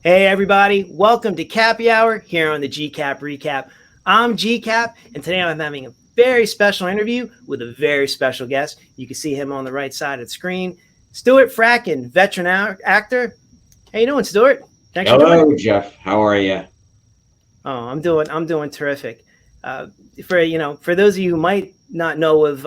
Hey everybody, welcome to Cappy Hour here on the GCap Recap. I'm GCap, and today I'm having a very special interview with a very special guest. You can see him on the right side of the screen. Stuart Fratkin, veteran actor. How you doing, Stuart? Thanks for joining. Hello, Jeff. How are you? Oh, I'm doing terrific. For those of you who might not know of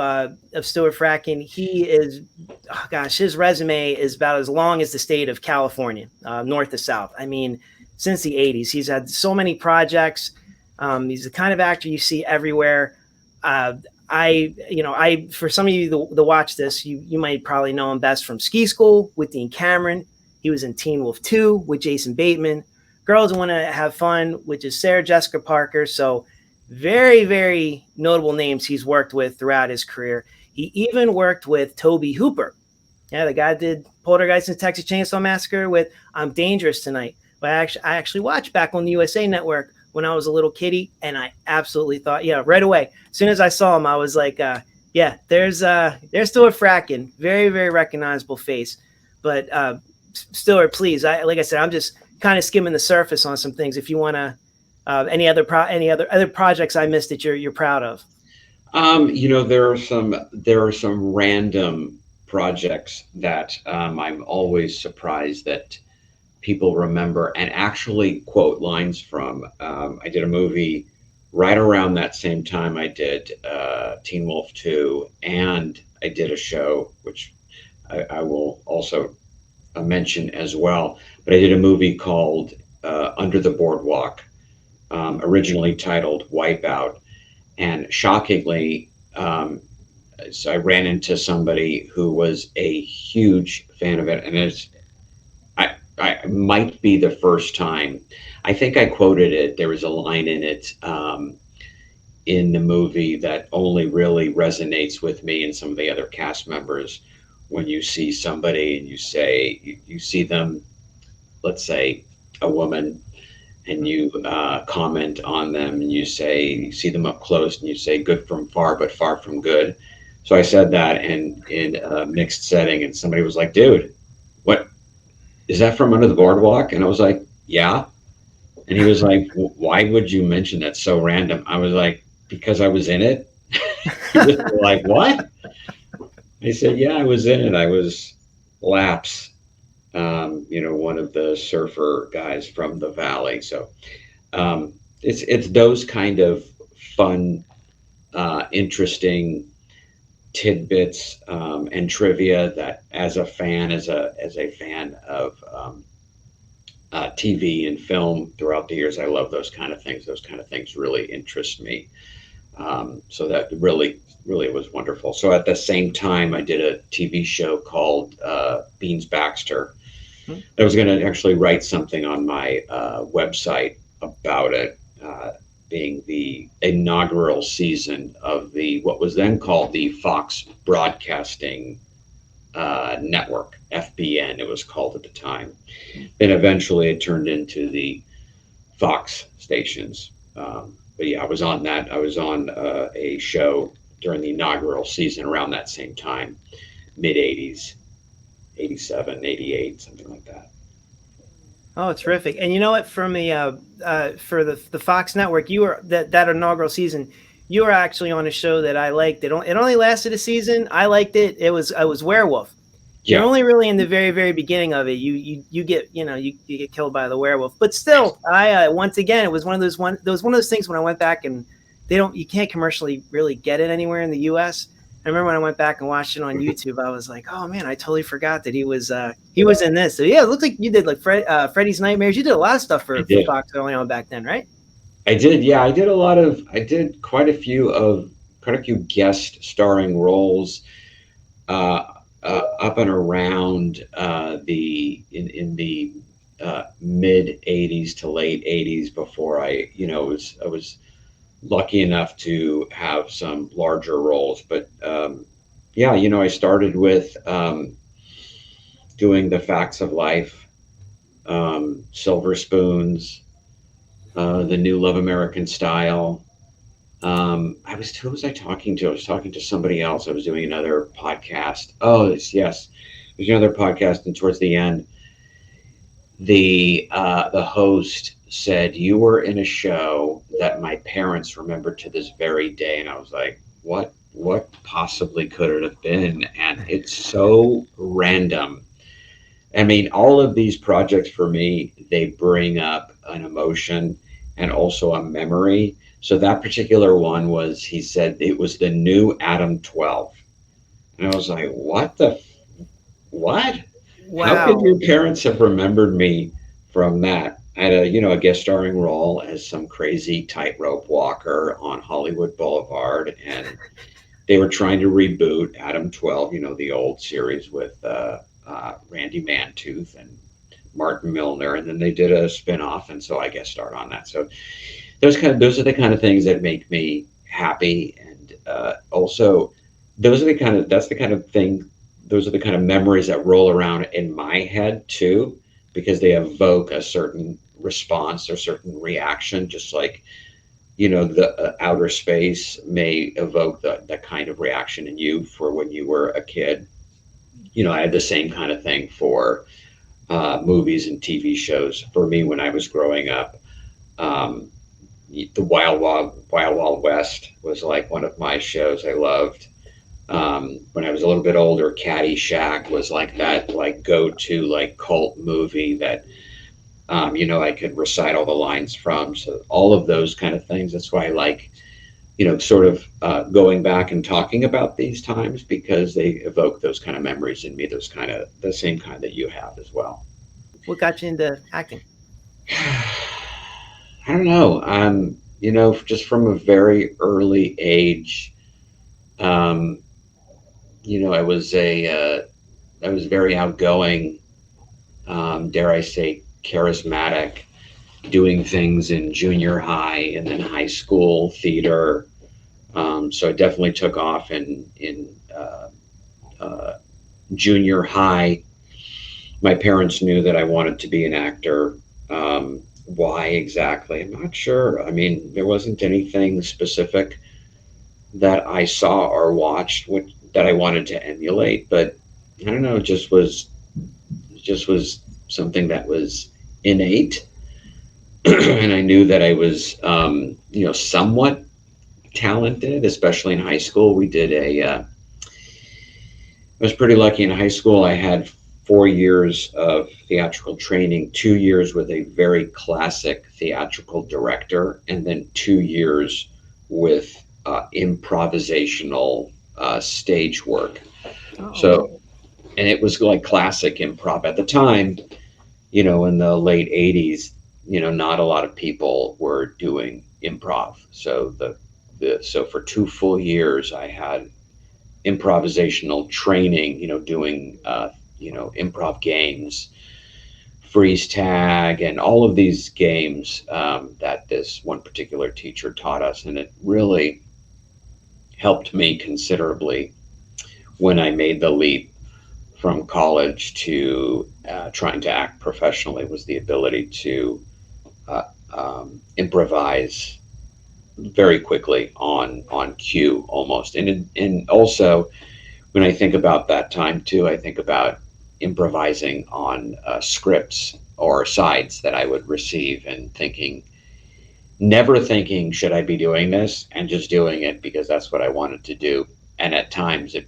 Stuart Fratkin, he is, oh gosh, his resume is about as long as the state of California, north to south. I mean, since the '80s, he's had so many projects. He's the kind of actor you see everywhere. For some of you that watch this, you might probably know him best from Ski School with Dean Cameron. He was in Teen Wolf 2 with Jason Bateman. Girls Want to Have Fun, which is Sarah Jessica Parker. So very, very notable names he's worked with throughout his career. He even worked with Toby Hooper. Yeah, the guy did Poltergeist and Texas Chainsaw Massacre with I'm Dangerous Tonight. But I actually watched back on the USA Network when I was a little kiddie, and I absolutely thought, yeah, right away. As soon as I saw him, I was like, yeah, there's Stuart Fratkin. Very, very recognizable face. But Stuart, please, like I said, I'm just kind of skimming the surface on some things. If you want to, any other projects I missed that you're proud of? There are some random projects that I'm always surprised that people remember and actually quote lines from. I did a movie right around that same time I did Teen Wolf 2, and I did a show which I will also mention as well. But I did a movie called Under the Boardwalk, originally titled Wipeout. And shockingly, so I ran into somebody who was a huge fan of it, and I might be the first time. I think I quoted it. There was a line in it in the movie that only really resonates with me and some of the other cast members. When you see somebody and you see them, let's say a woman, and you comment on them, and you see them up close, and you say good from far but far from good. So I said that in a mixed setting, and somebody was like, dude, what is that from Under the Boardwalk? And I was like, yeah. And he was like, why would you mention that so random? I was like, because I was in it. He was like, what? I said, yeah, I was in it. I was Laps, one of the surfer guys from the Valley. So it's those kind of fun, interesting tidbits and trivia that, as a fan, as a fan of TV and film throughout the years, I love those kind of things. Those kind of things really interest me. So that really was wonderful. So at the same time, I did a TV show called Beans Baxter. I was going to actually write something on my website about it, being the inaugural season of what was then called the Fox Broadcasting Network, FBN, it was called at the time. And eventually it turned into the Fox stations. But yeah, I was on that. I was on a show during the inaugural season around that same time, mid 80s, 87, 88, something like that. Oh, terrific! And you know what? From for the Fox Network, you were that inaugural season. You were actually on a show that I liked. It only lasted a season. I liked it. It was Werewolf. You're Yeah. only really in the very, very beginning of it. You get you get killed by the werewolf. But still, I once again, it was one of those things when I went back, and you can't commercially really get it anywhere in the U.S. I remember when I went back and watched it on YouTube, I was like, oh man, I totally forgot that he was in this. So yeah, it looked like you did like Freddy's Nightmares. You did a lot of stuff I for did. Fox early on back then, right? I did. Yeah, I did quite a few guest starring roles up and around in the mid 80s to late 80s before I was lucky enough to have some larger roles. But yeah, I started with doing The Facts of Life, Silver Spoons, The New Love American Style. Who was I talking to? I was talking to somebody else. I was doing another podcast. Oh, yes. There's another podcast, and towards the end, the host said, "You were in a show that my parents remember to this very day," and I was like, What possibly could it have been?" And it's so random. I mean, all of these projects for me, they bring up an emotion and also a memory. So that particular one was, he said it was the new Adam 12. And I was like, what? How could Wow. your parents have remembered me from that? I had a guest starring role as some crazy tightrope walker on Hollywood Boulevard, and they were trying to reboot Adam 12, the old series with Randy Mantooth and Martin Milner, and then they did a spin-off, and so I guess start on that. So those are the kind of things that make me happy, and also that's the kind of thing, those are the kind of memories that roll around in my head too, because they evoke a certain response or certain reaction, just like the outer space may evoke that kind of reaction in you for when you were a kid. I had the same kind of thing for movies and TV shows. For me, when I was growing up, um, the Wild Wild West was like one of my shows I loved. When I was a little bit older, Caddyshack was like that, like go-to, like cult movie that I could recite all the lines from. So all of those kind of things. That's why I like, sort of going back and talking about these times, because they evoke those kind of memories in me. Those kind of the same kind that you have as well. What got you into acting? I don't know. Just from a very early age, um, I was I was very outgoing, dare I say, charismatic, doing things in junior high and then high school theater. So I definitely took off in junior high. My parents knew that I wanted to be an actor. Why exactly? I'm not sure. I mean, there wasn't anything specific that I saw or watched that I wanted to emulate, but I don't know. It just was something that was innate, and I knew that I was, somewhat talented, especially in high school. I was pretty lucky in high school. I had 4 years of theatrical training, 2 years with a very classic theatrical director, and then 2 years with improvisational stage work. Oh, okay. So, and it was like classic improv at the time, in the late 80s, not a lot of people were doing improv. So so for 2 full years, I had improvisational training, doing, improv games, freeze tag, and all of these games that this one particular teacher taught us. And it really helped me considerably when I made the leap from college to trying to act professionally, was the ability to improvise very quickly on cue almost. And also, when I think about that time too, I think about improvising on scripts or sides that I would receive, and never thinking, should I be doing this, and just doing it because that's what I wanted to do. And at times it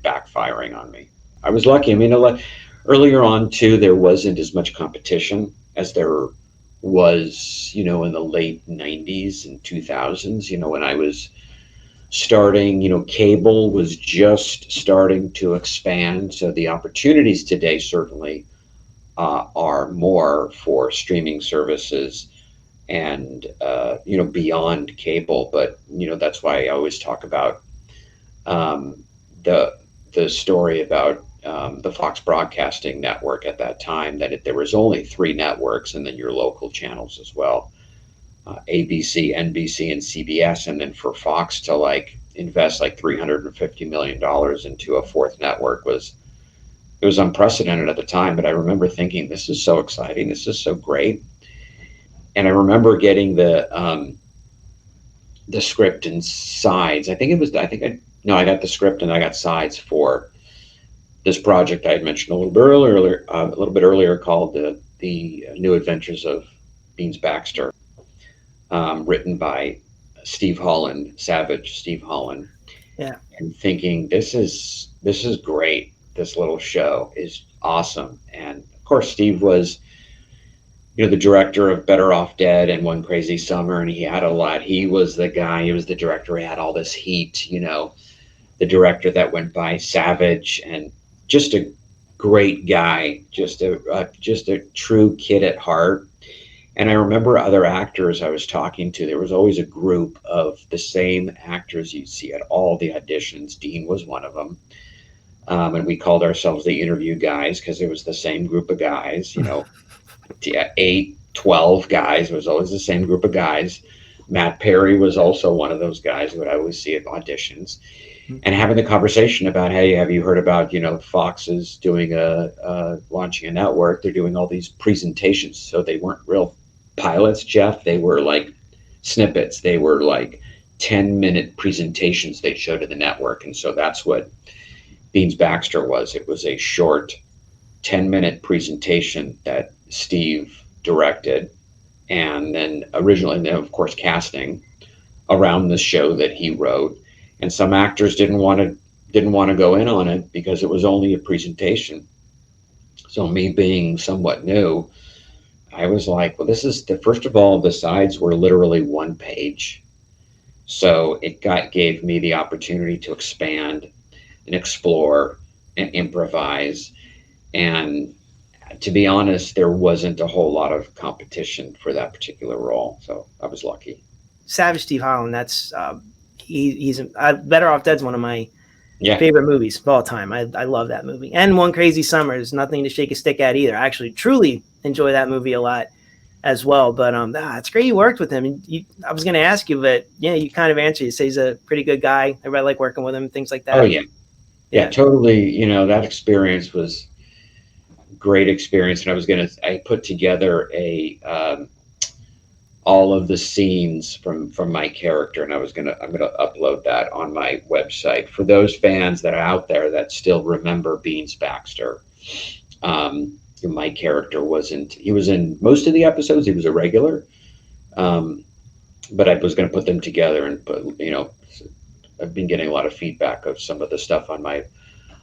backfiring on me. I was lucky. I mean, earlier on too, there wasn't as much competition as there was, in the late 90s and 2000s, when I was starting, cable was just starting to expand. So the opportunities today certainly are more for streaming services and, beyond cable. But, that's why I always talk about um, the, the story about the Fox Broadcasting Network at that time, that there was only three networks, and then your local channels as well. ABC, NBC, and CBS, and then for Fox to like invest like $350 million into a fourth network was unprecedented at the time. But I remember thinking, this is so exciting, this is so great. And I remember getting the script and sides. I got the script and I got sides for this project I had mentioned a little bit earlier called the New Adventures of Beans Baxter, written by Steve Holland, Yeah. and thinking this is great. This little show is awesome. And of course, Steve was, the director of Better Off Dead and One Crazy Summer, and he had a lot. He was the guy. He was the director. He had all this heat. The director that went by Savage, and just a great guy, just a true kid at heart. And I remember other actors I was talking to. There was always a group of the same actors you'd see at all the auditions. Dean was one of them. And we called ourselves the interview guys because it was the same group of guys, 8, 12 guys. It was always the same group of guys. Matt Perry was also one of those guys that I always see at auditions. And having the conversation about, hey, have you heard about, Fox is doing launching a network. They're doing all these presentations. So they weren't real pilots, Jeff. They were like snippets. They were like 10-minute presentations they showed to the network. And so that's what Beans Baxter was. It was a short 10-minute presentation that Steve directed, and then originally, of course, casting around the show that he wrote. And some actors didn't want to go in on it because it was only a presentation. So me being somewhat new, I was like, well, this is first of all, the sides were literally one page. So it gave me the opportunity to expand and explore and improvise. And to be honest, there wasn't a whole lot of competition for that particular role. So I was lucky. Savage Steve Holland, that's he's Better Off Dead's one of my Yeah. favorite movies of all time. I love that movie. And One Crazy Summer is nothing to shake a stick at either. I actually truly enjoy that movie a lot as well. But it's great you worked with him. I was going to ask you, but yeah, you kind of answered. You say he's a pretty good guy. I really like working with him, things like that. Oh yeah, totally. That experience was great experience. And I put together all of the scenes from my character, and I'm gonna upload that on my website for those fans that are out there that still remember Beans Baxter. My character he was in most of the episodes. He was a regular, but I was going to put them together and I've been getting a lot of feedback of some of the stuff on my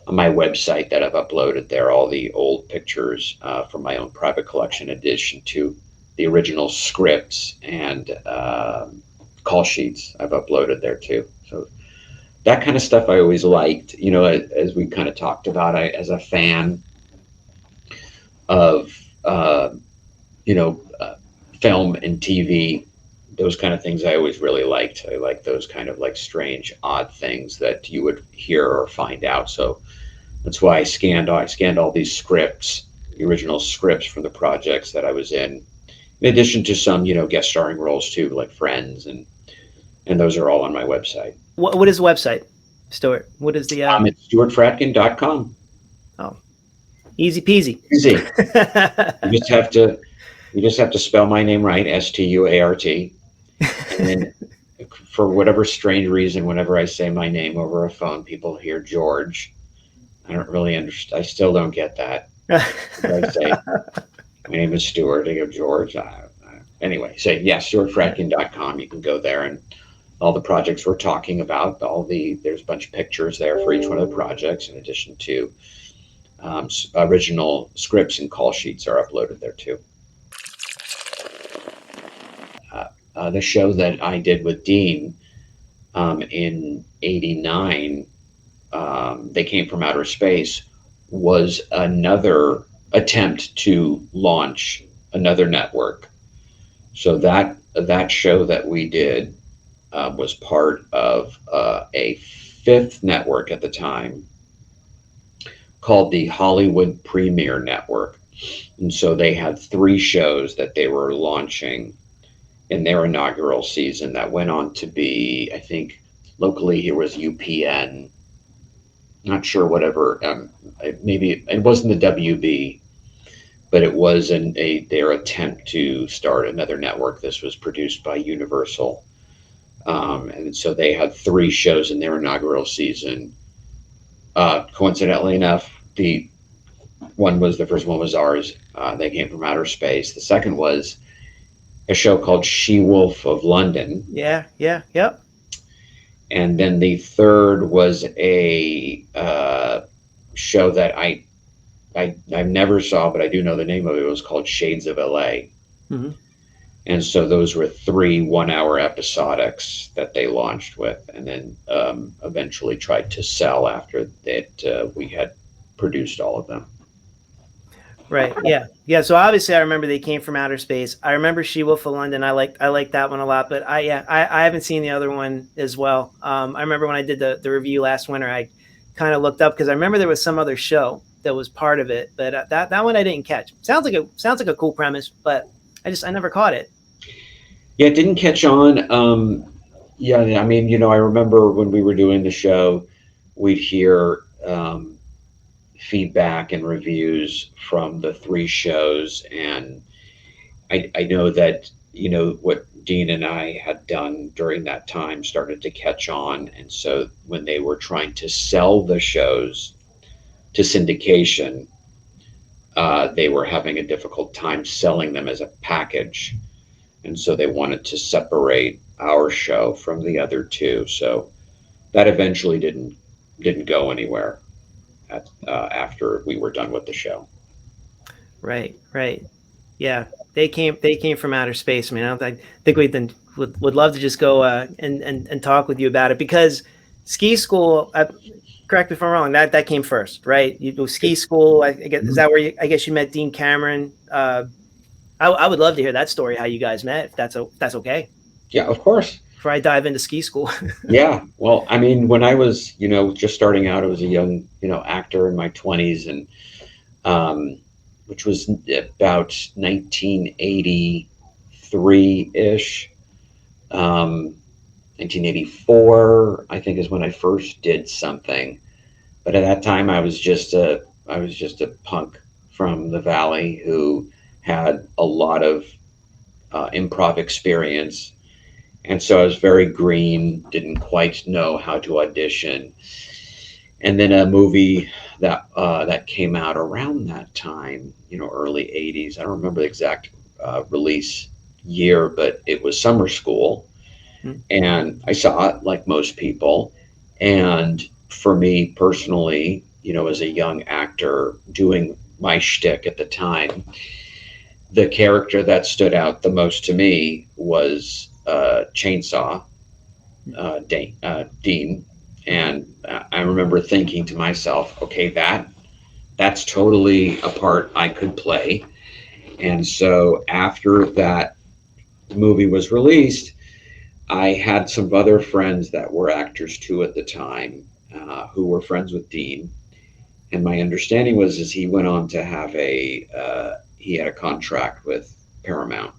website that I've uploaded there, all the old pictures from my own private collection, in addition to the original scripts and call sheets I've uploaded there too. So that kind of stuff I always liked, as we kind of talked about, as a fan of, film and TV, those kind of things I always really liked. I like those kind of like strange, odd things that you would hear or find out. So that's why I scanned all these scripts, the original scripts from the projects that I was in addition to some, guest starring roles too, like Friends, and those are all on my website. What is the website, Stuart? What is the? It's stuartfratkin.com. Oh, easy peasy. Easy. You just have to spell my name right, Stuart. And then, for whatever strange reason, whenever I say my name over a phone, people hear George. I don't really understand. I still don't get that. I say, my name is Stuart. I go, George. Anyway, so yeah, stuartfratkin.com. You can go there, and all the projects we're talking about, there's a bunch of pictures there for each one of the projects, in addition to original scripts and call sheets are uploaded there too. The show that I did with Dean in '89, They Came from Outer Space, was another attempt to launch another network. So that show that we did was part of a fifth network at the time called the Hollywood Premiere Network. And so they had 3 shows that they were launching in their inaugural season that went on to be, I think, locally here was UPN, not sure, whatever, maybe it wasn't the WB, but it was their attempt to start another network. This was produced by Universal. And so they had 3 shows in their inaugural season. Coincidentally enough, the first one was ours. They Came from Outer Space. The second was a show called She-Wolf of London. Yeah, yeah, yep. And then the third was a show that I never saw, but I do know the name of it. It was called Shades of LA. Hmm. And so those were 3 1-hour episodics that they launched with, and then eventually tried to sell after that we had produced all of them. Right. Yeah. Yeah. So obviously, I remember They Came from Outer Space. I remember She Wolf of London. I like that one a lot. But I haven't seen the other one as well. I remember when I did the review last winter, I kind of looked up because I remember there was some other show that was part of it, but that one I didn't catch. Sounds like a cool premise, but I never caught it. Yeah, it didn't catch on. Yeah, I mean, I remember when we were doing the show, we'd hear feedback and reviews from the 3 shows, and I know that what Dean and I had done during that time started to catch on, and so when they were trying to sell the shows to syndication, they were having a difficult time selling them as a package, and so they wanted to separate our show from the other 2. So that eventually didn't go anywhere after we were done with the show. Right. Right. Yeah. They came from outer space. I mean, I don't think would love to just go and talk with you about it because ski school. Correct me if I'm wrong. That came first, right? You do ski school. I guess is that where I guess you met Dean Cameron. I would love to hear that story, how you guys met, if that's okay. Yeah, of course. Before I dive into ski school. Yeah. Well, I mean, when I was, just starting out, I was a young, actor in my 20s, and which was about 1983-ish. 1984, I think, is when I first did something. But at that time, I was just a punk from the Valley who had a lot of improv experience, and so I was very green, didn't quite know how to audition. And then a movie that came out around that time, early 80s. I don't remember the exact release year, but it was Summer School. And I saw it like most people. And for me personally, as a young actor doing my shtick at the time, the character that stood out the most to me was Chainsaw, Dean. And I remember thinking to myself, okay, that's totally a part I could play. And so after that movie was released, I had some other friends that were actors too at the time, who were friends with Dean. And my understanding was he went on to have he had a contract with Paramount,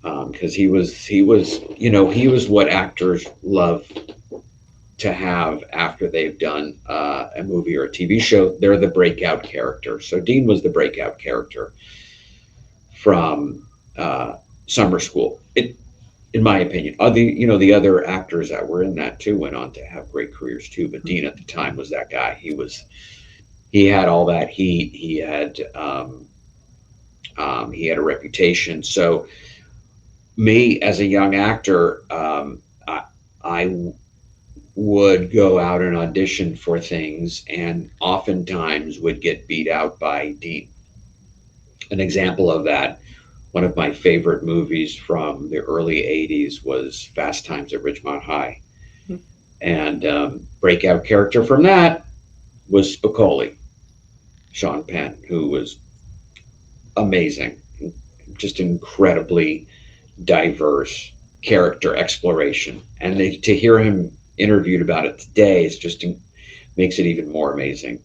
because he was what actors love to have after they've done a movie or a TV show. They're the breakout character. So Dean was the breakout character from Summer School. In my opinion, the other actors that were in that too went on to have great careers too. But Dean at the time was that guy. He had all that heat. He had a reputation. So me as a young actor, I would go out and audition for things, and oftentimes would get beat out by Dean. An example of that, one of my favorite movies from the early 80s was Fast Times at Ridgemont High. And breakout character from that was Spicoli, Sean Penn, who was amazing, just incredibly diverse character exploration. And to hear him interviewed about it today is just makes it even more amazing.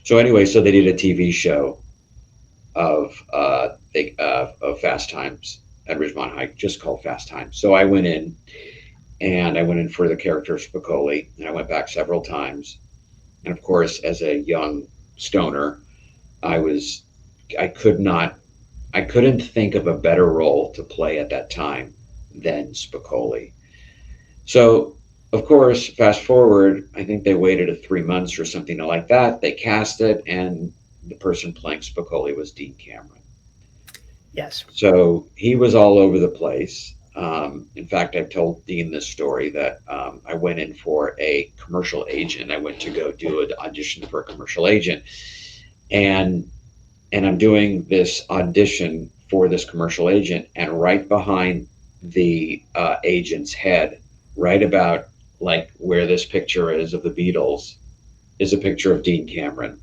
So anyway, so they did a TV show of Fast Times at Ridgemont High, just called Fast Times. So I went in for the character of Spicoli, and I went back several times. And of course, as a young stoner, I couldn't think of a better role to play at that time than Spicoli. So, of course, fast forward, I think they waited 3 months or something like that. They cast it, and the person playing Spicoli was Dean Cameron. Yes. So he was all over the place. In fact, I've told Dean this story that I went in for a commercial agent. I went to go do an audition for a commercial agent, and I'm doing this audition for this commercial agent, and right behind the agent's head, right about like where this picture is of the Beatles, is a picture of Dean Cameron.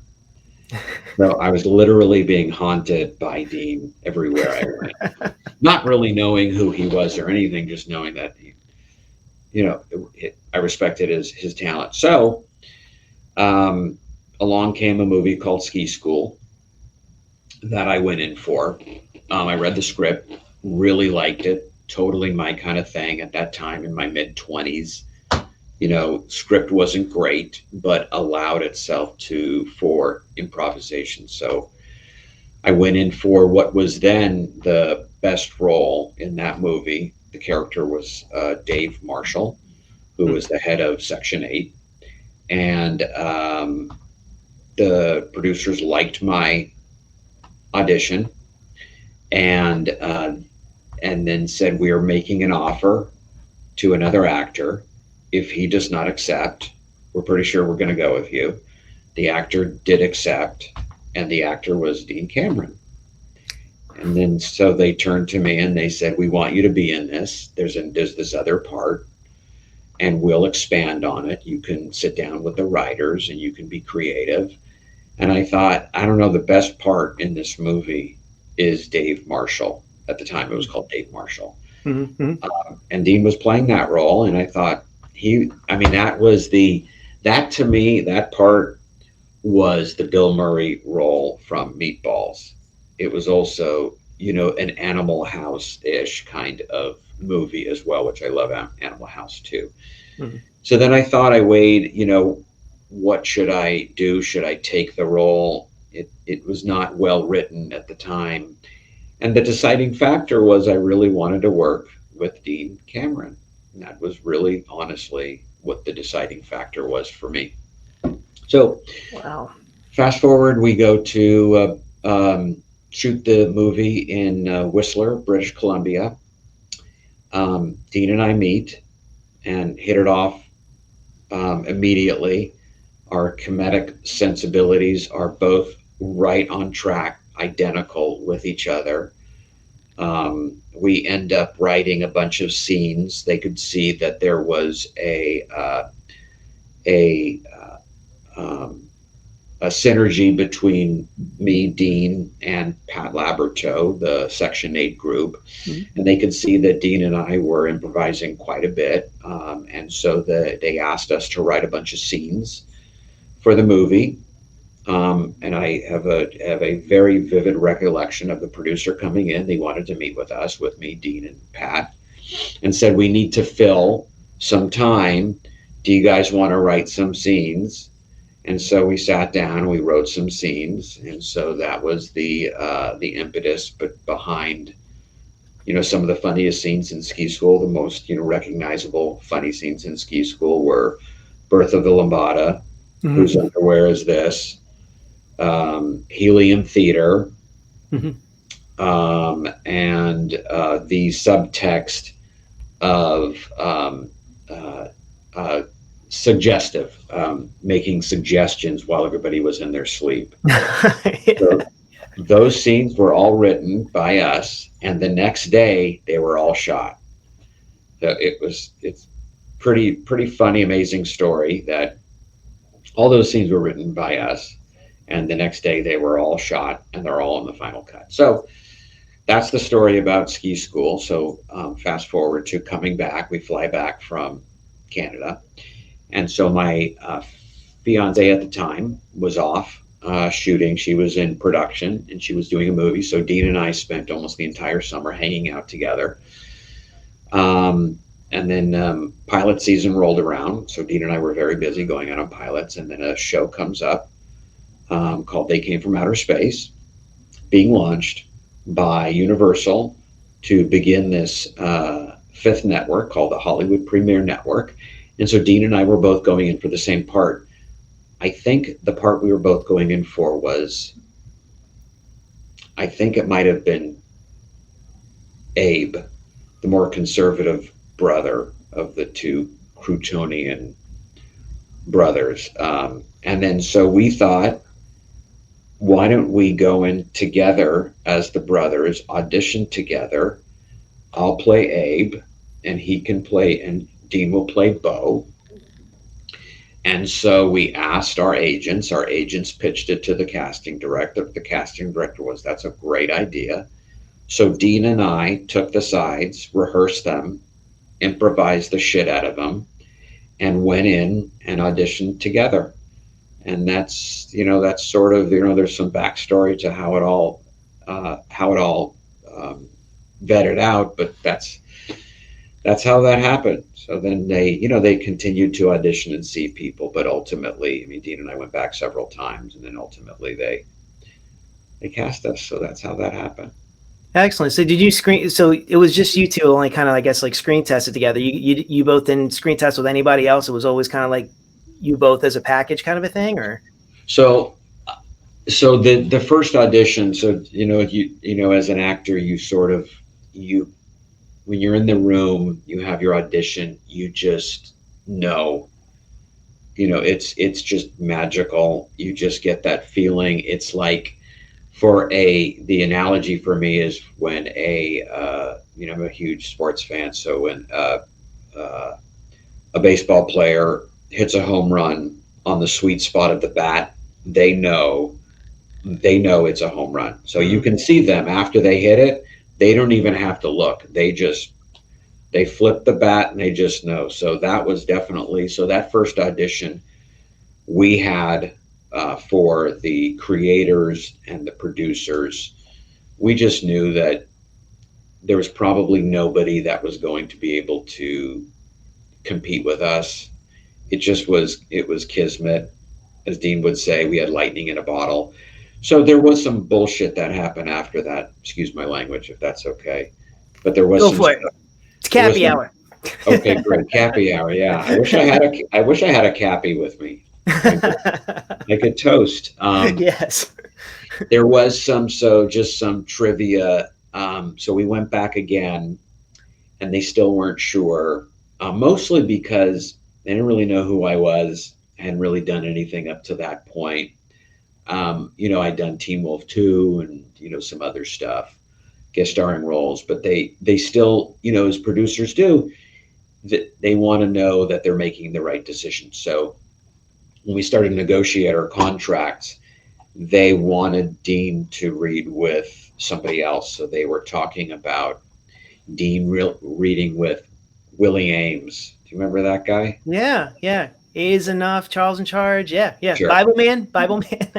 So I was literally being haunted by Dean everywhere I went, not really knowing who he was or anything, just knowing that I respected his talent. So along came a movie called Ski School that I went in for. I read the script, really liked it, totally my kind of thing at that time in my mid-20s. Script wasn't great, but allowed itself for improvisation. So I went in for what was then the best role in that movie. The character was Dave Marshall, who was the head of Section 8. And the producers liked my audition and then said, we are making an offer to another actor. If he does not accept, we're pretty sure we're going to go with you. The actor did accept, and the actor was Dean Cameron. And then so they turned to me and they said, we want you to be in this. There's this other part, and we'll expand on it. You can sit down with the writers and you can be creative. And I thought, I don't know, the best part in this movie is Dave Marshall. At the time, it was called Dave Marshall. Mm-hmm. And Dean was playing that role, and I thought that to me, that part was the Bill Murray role from Meatballs. It was also, an Animal House-ish kind of movie as well, which I love Animal House too. Mm-hmm. So then I thought, I weighed, what should I do? Should I take the role? It was not well written at the time. And the deciding factor was I really wanted to work with Dean Cameron. And that was really, honestly, what the deciding factor was for me. So, wow. Fast forward, we go to shoot the movie in Whistler, British Columbia. Dean and I meet and hit it off immediately. Our comedic sensibilities are both right on track, identical with each other. We end up writing a bunch of scenes. They could see that there was a synergy between me, Dean, and Pat Laberto, the Section 8 group. Mm-hmm. And they could see that Dean and I were improvising quite a bit. And so they asked us to write a bunch of scenes for the movie. And I have a very vivid recollection of the producer coming in. They wanted to meet with us, with me, Dean, and Pat, and said, we need to fill some time. Do you guys want to write some scenes? And so we sat down and we wrote some scenes. And so that was the impetus behind, some of the funniest scenes in Ski School. The most, recognizable funny scenes in Ski School were Birth of the Lambada, mm-hmm. Whose Underwear Is This? Helium Theater, mm-hmm. And the subtext of suggestive, making suggestions while everybody was in their sleep. So those scenes were all written by us, and the next day they were all shot. So it's pretty funny, amazing story that all those scenes were written by us. And the next day they were all shot and they're all in the final cut. So that's the story about Ski School. So fast forward to coming back, we fly back from Canada. And so my fiance at the time was off shooting. She was in production and she was doing a movie. So Dean and I spent almost the entire summer hanging out together. And then pilot season rolled around. So Dean and I were very busy going out on pilots. And then a show comes up called They Came from Outer Space, being launched by Universal to begin this fifth network called the Hollywood Premiere Network. And so Dean and I were both going in for the same part. I think the part we were both going in for was I think it might have been Abe, the more conservative brother of the two Croutonian brothers. And then so we thought, why don't we go in together as the brothers, audition together? I'll play Abe, and he can play, and Dean will play Bo. And so we asked our agents. Our agents pitched it to the casting director. The casting director was, that's a great idea. So Dean and I took the sides, rehearsed them, improvised the shit out of them, and went in and auditioned together. And that's, that's sort of, there's some backstory to how it all vetted out, but that's how that happened. So then they continued to audition and see people, but ultimately, I mean, Dean and I went back several times, and then ultimately they cast us. So that's how that happened. Excellent. So did you screen? So it was just you two only kind of, I guess, like screen tested together. You both didn't screen test with anybody else. It was always kind of like you both as a package kind of a thing, or? So the first audition. So as an actor, you sort of when you're in the room, you have your audition. You just know. It's just magical. You just get that feeling. It's like, the analogy for me is when I'm a huge sports fan. So when a baseball player hits a home run on the sweet spot of the bat, they know it's a home run. So you can see them after they hit it. They don't even have to look. They flip the bat and they just know. So that was definitely, so that first audition we had for the creators and the producers, we just knew that there was probably nobody that was going to be able to compete with us. It was kismet. As Dean would say, we had lightning in a bottle. So there was some bullshit that happened after that. Excuse my language, if that's okay. But there was Go some for it. stuff. It's Cappy Hour. Okay, great. Cappy Hour. Yeah. I wish I had a Cappy with me. Like a toast. Yes. There was just some trivia. So we went back again, and they still weren't sure, mostly because they didn't really know who I was. I hadn't really done anything up to that point. I'd done Teen Wolf 2 and, some other stuff, guest starring roles, but they still, as producers do, that they want to know that they're making the right decision. So when we started to negotiate our contracts, they wanted Dean to read with somebody else. So they were talking about Dean reading with Willie Ames. Do you remember that guy? Yeah. A is enough. Charles in charge. Yeah. Sure. Bible Man. I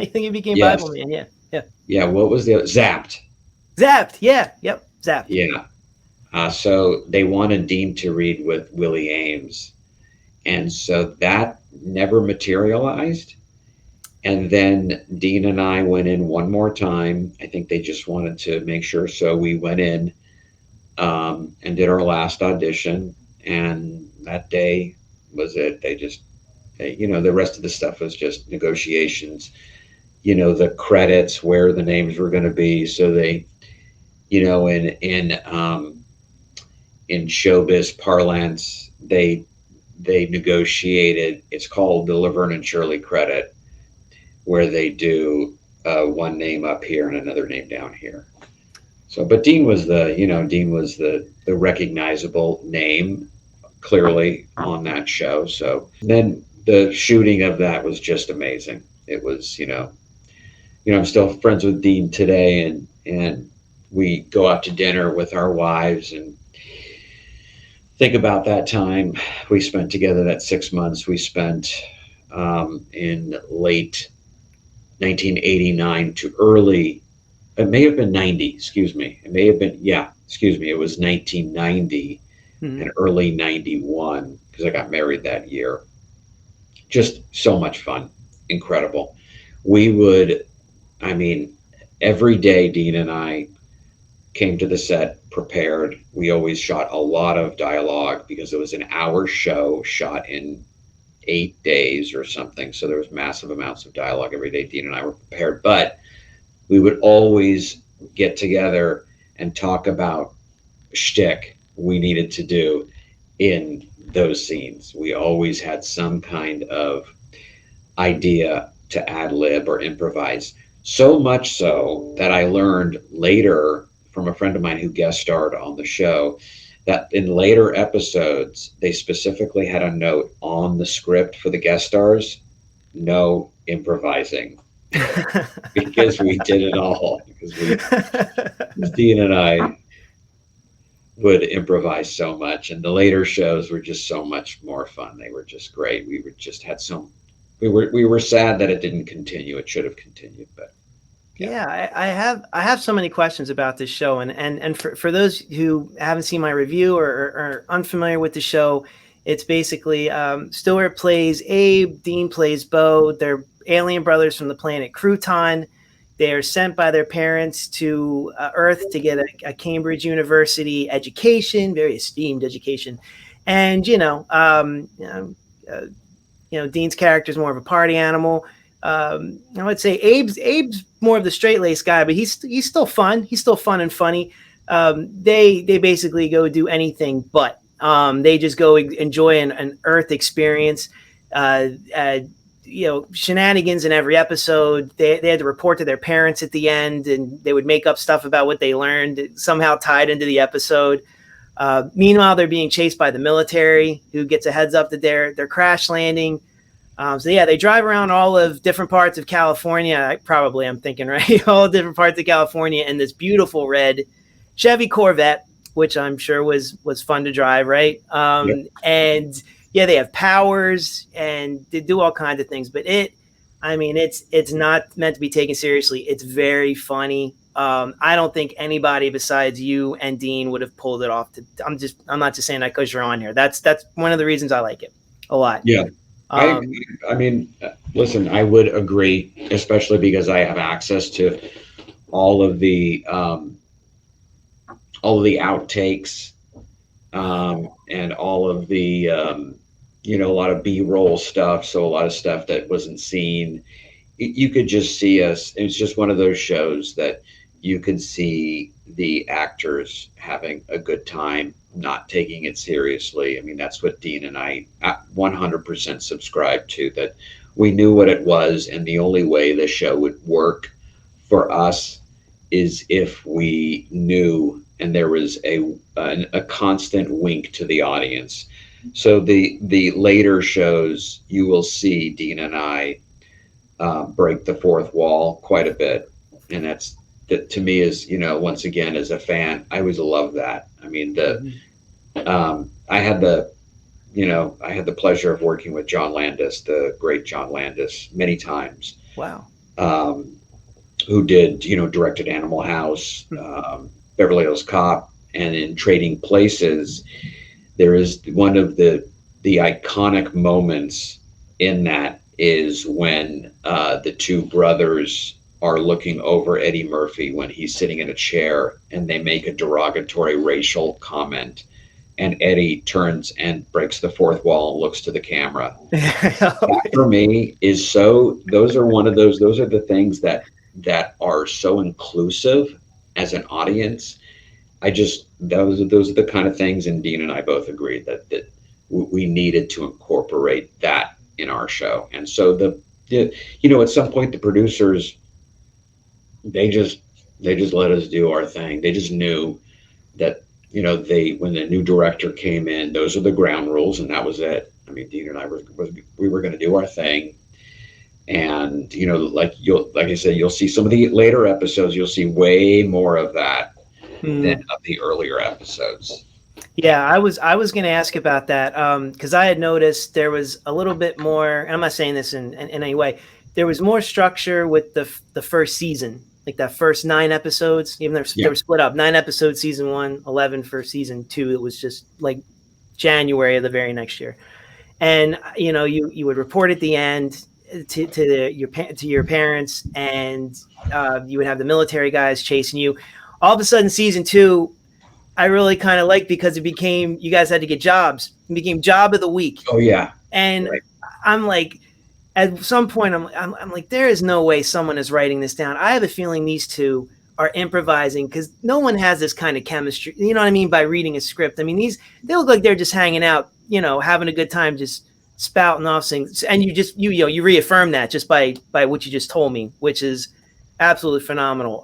think he became Yes. Bible Man. Yeah. Yeah. What was the other? Zapped? Zapped. Yeah. Yep. Zapped. Yeah. So they wanted Dean to read with Willie Ames. And so that never materialized. And then Dean and I went in one more time. I think they just wanted to make sure. So we went in and did our last audition. And that day was it. The rest of the stuff was just negotiations, the credits, where the names were going to be. So they, in showbiz parlance, they negotiated. It's called the Laverne and Shirley credit, where they do one name up here and another name down here. So, but Dean was the recognizable name clearly on that show. So then the shooting of that was just amazing. It was, I'm still friends with Dean today, and we go out to dinner with our wives and think about that time we spent together, that 6 months we spent in late 1989 to early, it may have been 90, excuse me. It may have been, it was 1990 and early 91, because I got married that year. Just so much fun. Incredible. Every day Dean and I came to the set prepared. We always shot a lot of dialogue because it was an hour show shot in 8 days or something. So there was massive amounts of dialogue every day. Dean and I were prepared, but we would always get together and talk about shtick we needed to do in those scenes. We always had some kind of idea to ad lib or improvise. So much so that I learned later from a friend of mine who guest starred on the show that in later episodes, they specifically had a note on the script for the guest stars, no improvising, because we did it all. Because Dean and I would improvise so much, and the later shows were just so much more fun. They were just great. We were just had so we were sad that it didn't continue. It should have continued, but yeah. Yeah, I have so many questions about this show, and for those who haven't seen my review or are unfamiliar with the show, it's basically Stewart plays Abe, Dean plays Bo. They're alien brothers from the planet Crouton. They are sent by their parents to Earth to get a Cambridge University education, very esteemed education, and Dean's character is more of a party animal. I would say Abe's more of the straight laced guy, but he's still fun. He's still fun and funny. They basically go do anything, but they just go enjoy an Earth experience. Shenanigans in every episode. They had to report to their parents at the end, and they would make up stuff about what they learned, somehow tied into the episode. Meanwhile, they're being chased by the military, who gets a heads up that they're crash landing. They drive around all of different parts of California. I'm thinking, right? All different parts of California in this beautiful red Chevy Corvette, which I'm sure was fun to drive, right? Yep. And yeah, they have powers and they do all kinds of things, but it's not meant to be taken seriously. It's very funny. I don't think anybody besides you and Dean would have pulled it off. I'm not just saying that because you're on here. That's one of the reasons I like it a lot. Yeah. Listen, I would agree, especially because I have access to all of the outtakes, and all of the, a lot of B-roll stuff. So a lot of stuff that wasn't seen. You could just see us. It's just one of those shows that you could see the actors having a good time, not taking it seriously. I mean, that's what Dean and I 100% subscribe to, that we knew what it was. And the only way the show would work for us is if we knew, and there was a constant wink to the audience. So the later shows, you will see Dean and I break the fourth wall quite a bit. And that to me is, once again, as a fan, I always love that. I mean, I had the pleasure of working with John Landis, the great John Landis, many times. Wow. Who directed Animal House, Beverly Hills Cop, and in Trading Places, there is one of the iconic moments in that is when the two brothers are looking over Eddie Murphy when he's sitting in a chair, and they make a derogatory racial comment, and Eddie turns and breaks the fourth wall and looks to the camera. That for me is those are the things that are so inclusive as an audience. Those are the kind of things, and Dean and I both agree that we needed to incorporate that in our show. And so at some point the producers, they just let us do our thing. They just knew that, when the new director came in, those are the ground rules, and that was it. I mean, Dean and I were going to do our thing. And, like I said, you'll see some of the later episodes, you'll see way more of that than of the earlier episodes. Yeah, I was going to ask about that because I had noticed there was a little bit more, and I'm not saying this in any way, there was more structure with the first season, like that first 9 episodes, even though they were split up, 9 episodes, season 1, 11 for season 2. It was just like January of the very next year. And, you would report at the end to your parents, and you would have the military guys chasing you. All of a sudden, season 2, I really kind of liked because you guys had to get jobs. It became job of the week. Oh yeah. And right. I'm like, at some point, I'm like, there is no way someone is writing this down. I have a feeling these two are improvising, because no one has this kind of chemistry. You know what I mean? By reading a script. I mean, they look like they're just hanging out, having a good time, just spouting off things. And you reaffirm that just by what you just told me, which is absolutely phenomenal.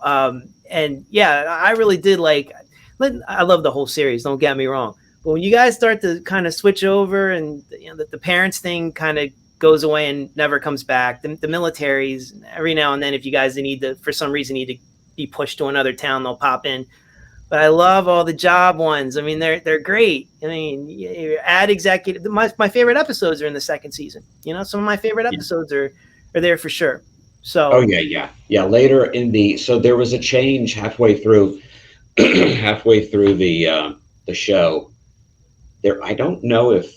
And yeah, I really did I love the whole series. Don't get me wrong. But when you guys start to kind of switch over, and the parents thing kind of goes away and never comes back, the militaries, every now and then, if you guys for some reason need to be pushed to another town, they'll pop in. But I love all the job ones. I mean, they're great. I mean, ad executive. My favorite episodes are in the second season. Some of my favorite episodes are there for sure. So. Oh yeah. Later so there was a change halfway through the show. There, I don't know if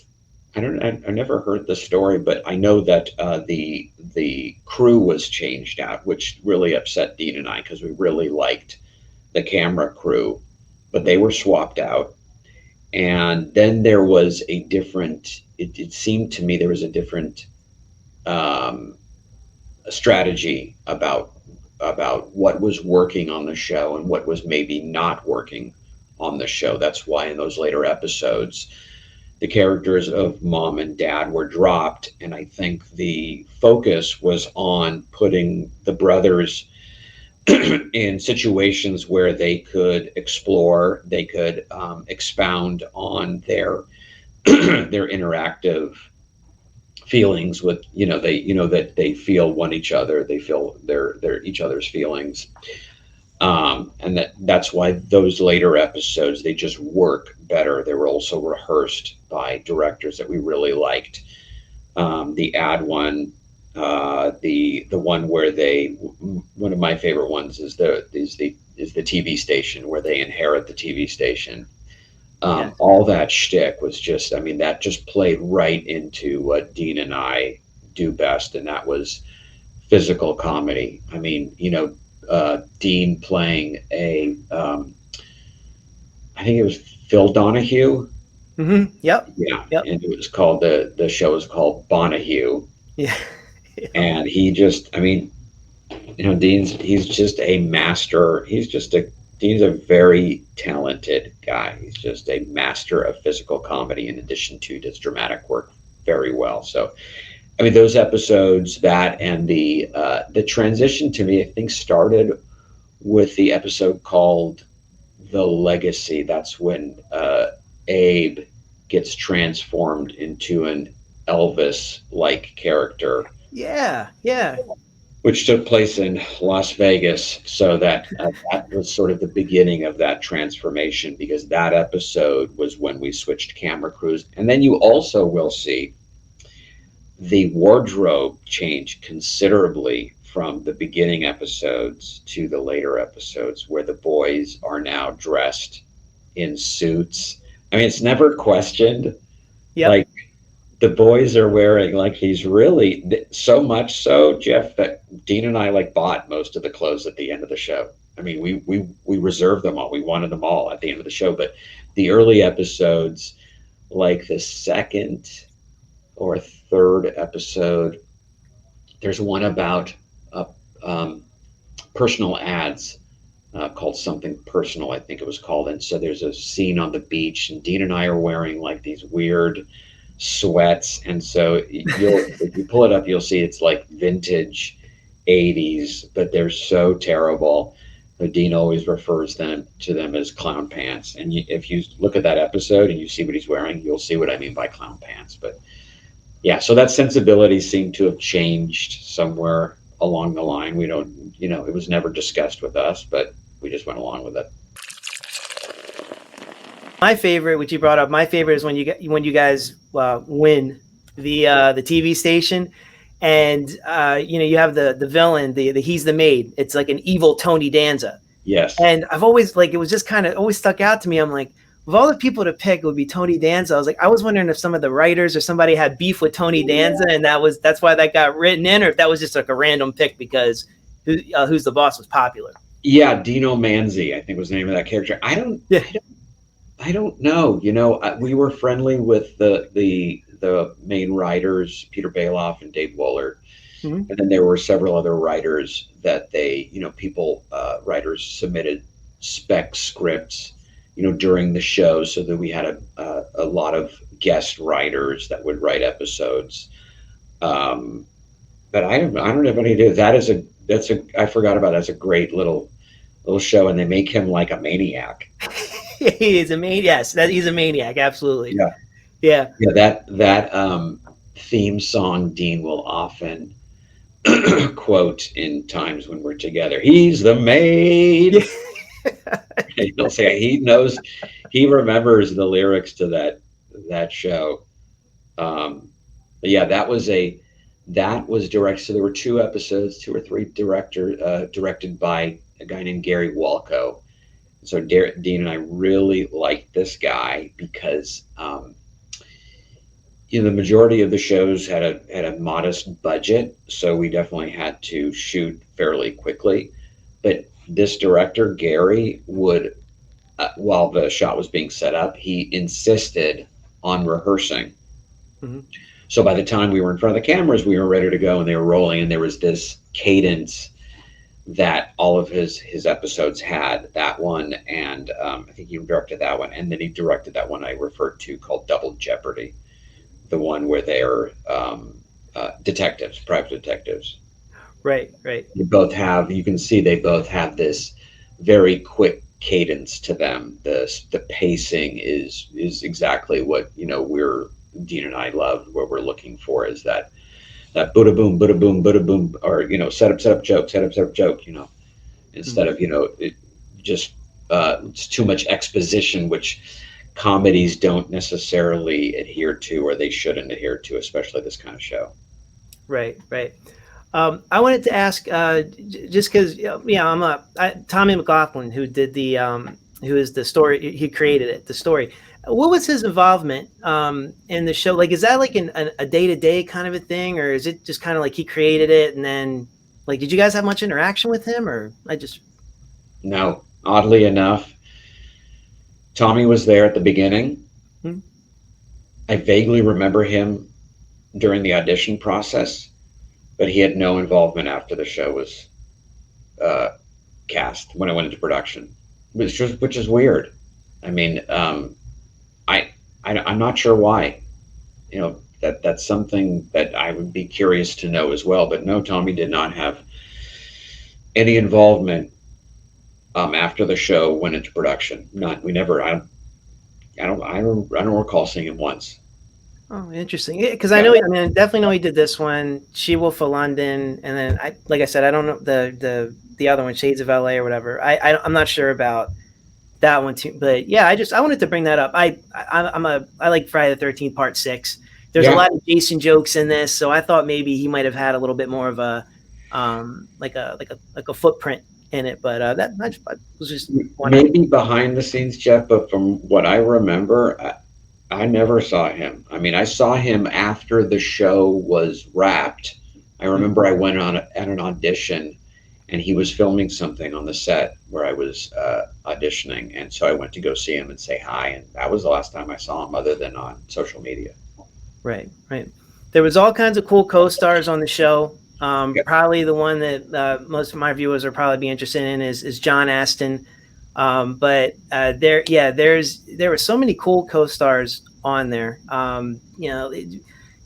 I never heard the story, but I know that the crew was changed out, which really upset Dean and I, because we really liked the camera crew, but they were swapped out. And then there was a different. It seemed to me there was a different strategy about what was working on the show and what was maybe not working on the show. That's why in those later episodes, the characters of mom and dad were dropped, and I think the focus was on putting the brothers in situations where they could explore, they could expound on their their interactive feelings with, that they feel each other, they feel their each other's feelings. And that's why those later episodes, they just work better. They were also rehearsed by directors that we really liked. The ad one, the one where one of my favorite ones is the TV station, where they inherit the TV station. All that shtick was just, I mean, that just played right into what Dean and I do best, and that was physical comedy. I mean, Dean playing I think it was Phil Donahue. Mm-hmm. Yep. Yeah. Yep. And it was called, the show was called Bonahue. Yeah. And he just, I mean, he's just a master. Dean's a very talented guy. He's just a master of physical comedy, in addition to his dramatic work very well. So, I mean, those episodes, that and the transition to me, I think, started with the episode called The Legacy. That's when Abe gets transformed into an Elvis-like character. Yeah. Which took place in Las Vegas. So that was sort of the beginning of that transformation, because that episode was when we switched camera crews. And then you also will see the wardrobe change considerably from the beginning episodes to the later episodes, where the boys are now dressed in suits. I mean, it's never questioned. Yep. Like, the boys are wearing, like, he's really, so much so, Jeff, that Dean and I bought most of the clothes at the end of the show. I mean, we reserved them all. We wanted them all at the end of the show. But the early episodes, like the second or third episode, there's one about personal ads, called Something Personal, I think it was called. And so there's a scene on the beach, and Dean and I are wearing these weird sweats, and so if you pull it up, you'll see it's like vintage 80s, but they're so terrible. But Dean always refers to them as clown pants, and if you look at that episode and you see what he's wearing, you'll see what I mean by clown pants. But yeah, so that sensibility seemed to have changed somewhere along the line. We don't, it was never discussed with us, but we just went along with it. My favorite, which you brought up, my favorite is when you guys win the TV station, and you have the villain, the he's the maid. It's like an evil Tony Danza. Yes. And I've always it was just kind of always stuck out to me. I'm like, of all the people to pick, it would be Tony Danza. I was wondering if some of the writers or somebody had beef with Tony Danza, and that's why that got written in, or if that was just like a random pick because Who's the Boss was popular. Yeah, Dino Manzi, I think was the name of that character. I don't know. We were friendly with the main writers, Peter Bailoff and Dave Woolard. Mhm. And then there were several other writers that they, writers submitted spec scripts, during the show, so that we had a lot of guest writers that would write episodes. Um, but I don't have any idea. I forgot about. That's a great little show, and they make him like a maniac. He is a maniac. Yes, that he's a maniac. Absolutely. Yeah, Yeah. yeah. That theme song Dean will often quote in times when we're together. He's the Yeah. maid. He'll say he remembers the lyrics to that show. Um, but yeah, that was directed. So there were two episodes, two or three directed by a guy named Gary Walco. So Dean and I really liked this guy because the majority of the shows had a modest budget, so we definitely had to shoot fairly quickly. But this director Gary would, while the shot was being set up, he insisted on rehearsing. Mhm. So by the time we were in front of the cameras, we were ready to go, and they were rolling, and there was this cadence that all of his episodes had. That one, and I think he directed that one, and then he directed that one I referred to called Double Jeopardy, the one where they're detectives, private detectives. Right. Right. You can see they both have this very quick cadence to them. The pacing is exactly what we're Dean and I love. What we're looking for is that buddha boom, or set up joke, set up joke. Instead Mhm. of just it's too much exposition, which comedies don't necessarily adhere to, or they shouldn't adhere to, especially this kind of show. Right. Right. I wanted to ask, just because, I'm Tommy McLaughlin, who did who is the story, he created it, the story. What was his involvement in the show? Like, is that like a day to day kind of a thing, or is it just kind of like he created it and then, like, did you guys have much interaction with him, or I just? Now, oddly enough, Tommy was there at the beginning. Hmm? I vaguely remember him during the audition process, but he had no involvement after the show was uh, cast when it went into production, which is weird. I mean, I, I'm not sure why. That's something that I would be curious to know as well. But no, Tommy did not have any involvement after the show went into production. Not we never. I don't recall seeing him once. Oh, interesting. Because I Yeah, know, I mean, I definitely know he did this one, She Wolf of London, and then like I said, I don't know the other one, Shades of LA or whatever. I'm not sure about that one too, but yeah, I wanted to bring that up. I like Friday the 13th Part 6. There's a yeah. lot of Jason jokes in this, so I thought maybe he might have had a little bit more of a like a footprint in it. But that I was just wondering. Maybe behind the scenes, Jeff. But from what I remember, I never saw him. I mean, I saw him after the show was wrapped. I Mhm. remember I went on at an audition, and he was filming something on the set where I was auditioning, and so I went to go see him and say hi, and that was the last time I saw him, other than on social media. Right, right. There was all kinds of cool co-stars on the show. Yeah. Probably the one that most of my viewers are probably be interested in is John Aston. But there were so many cool co-stars on there.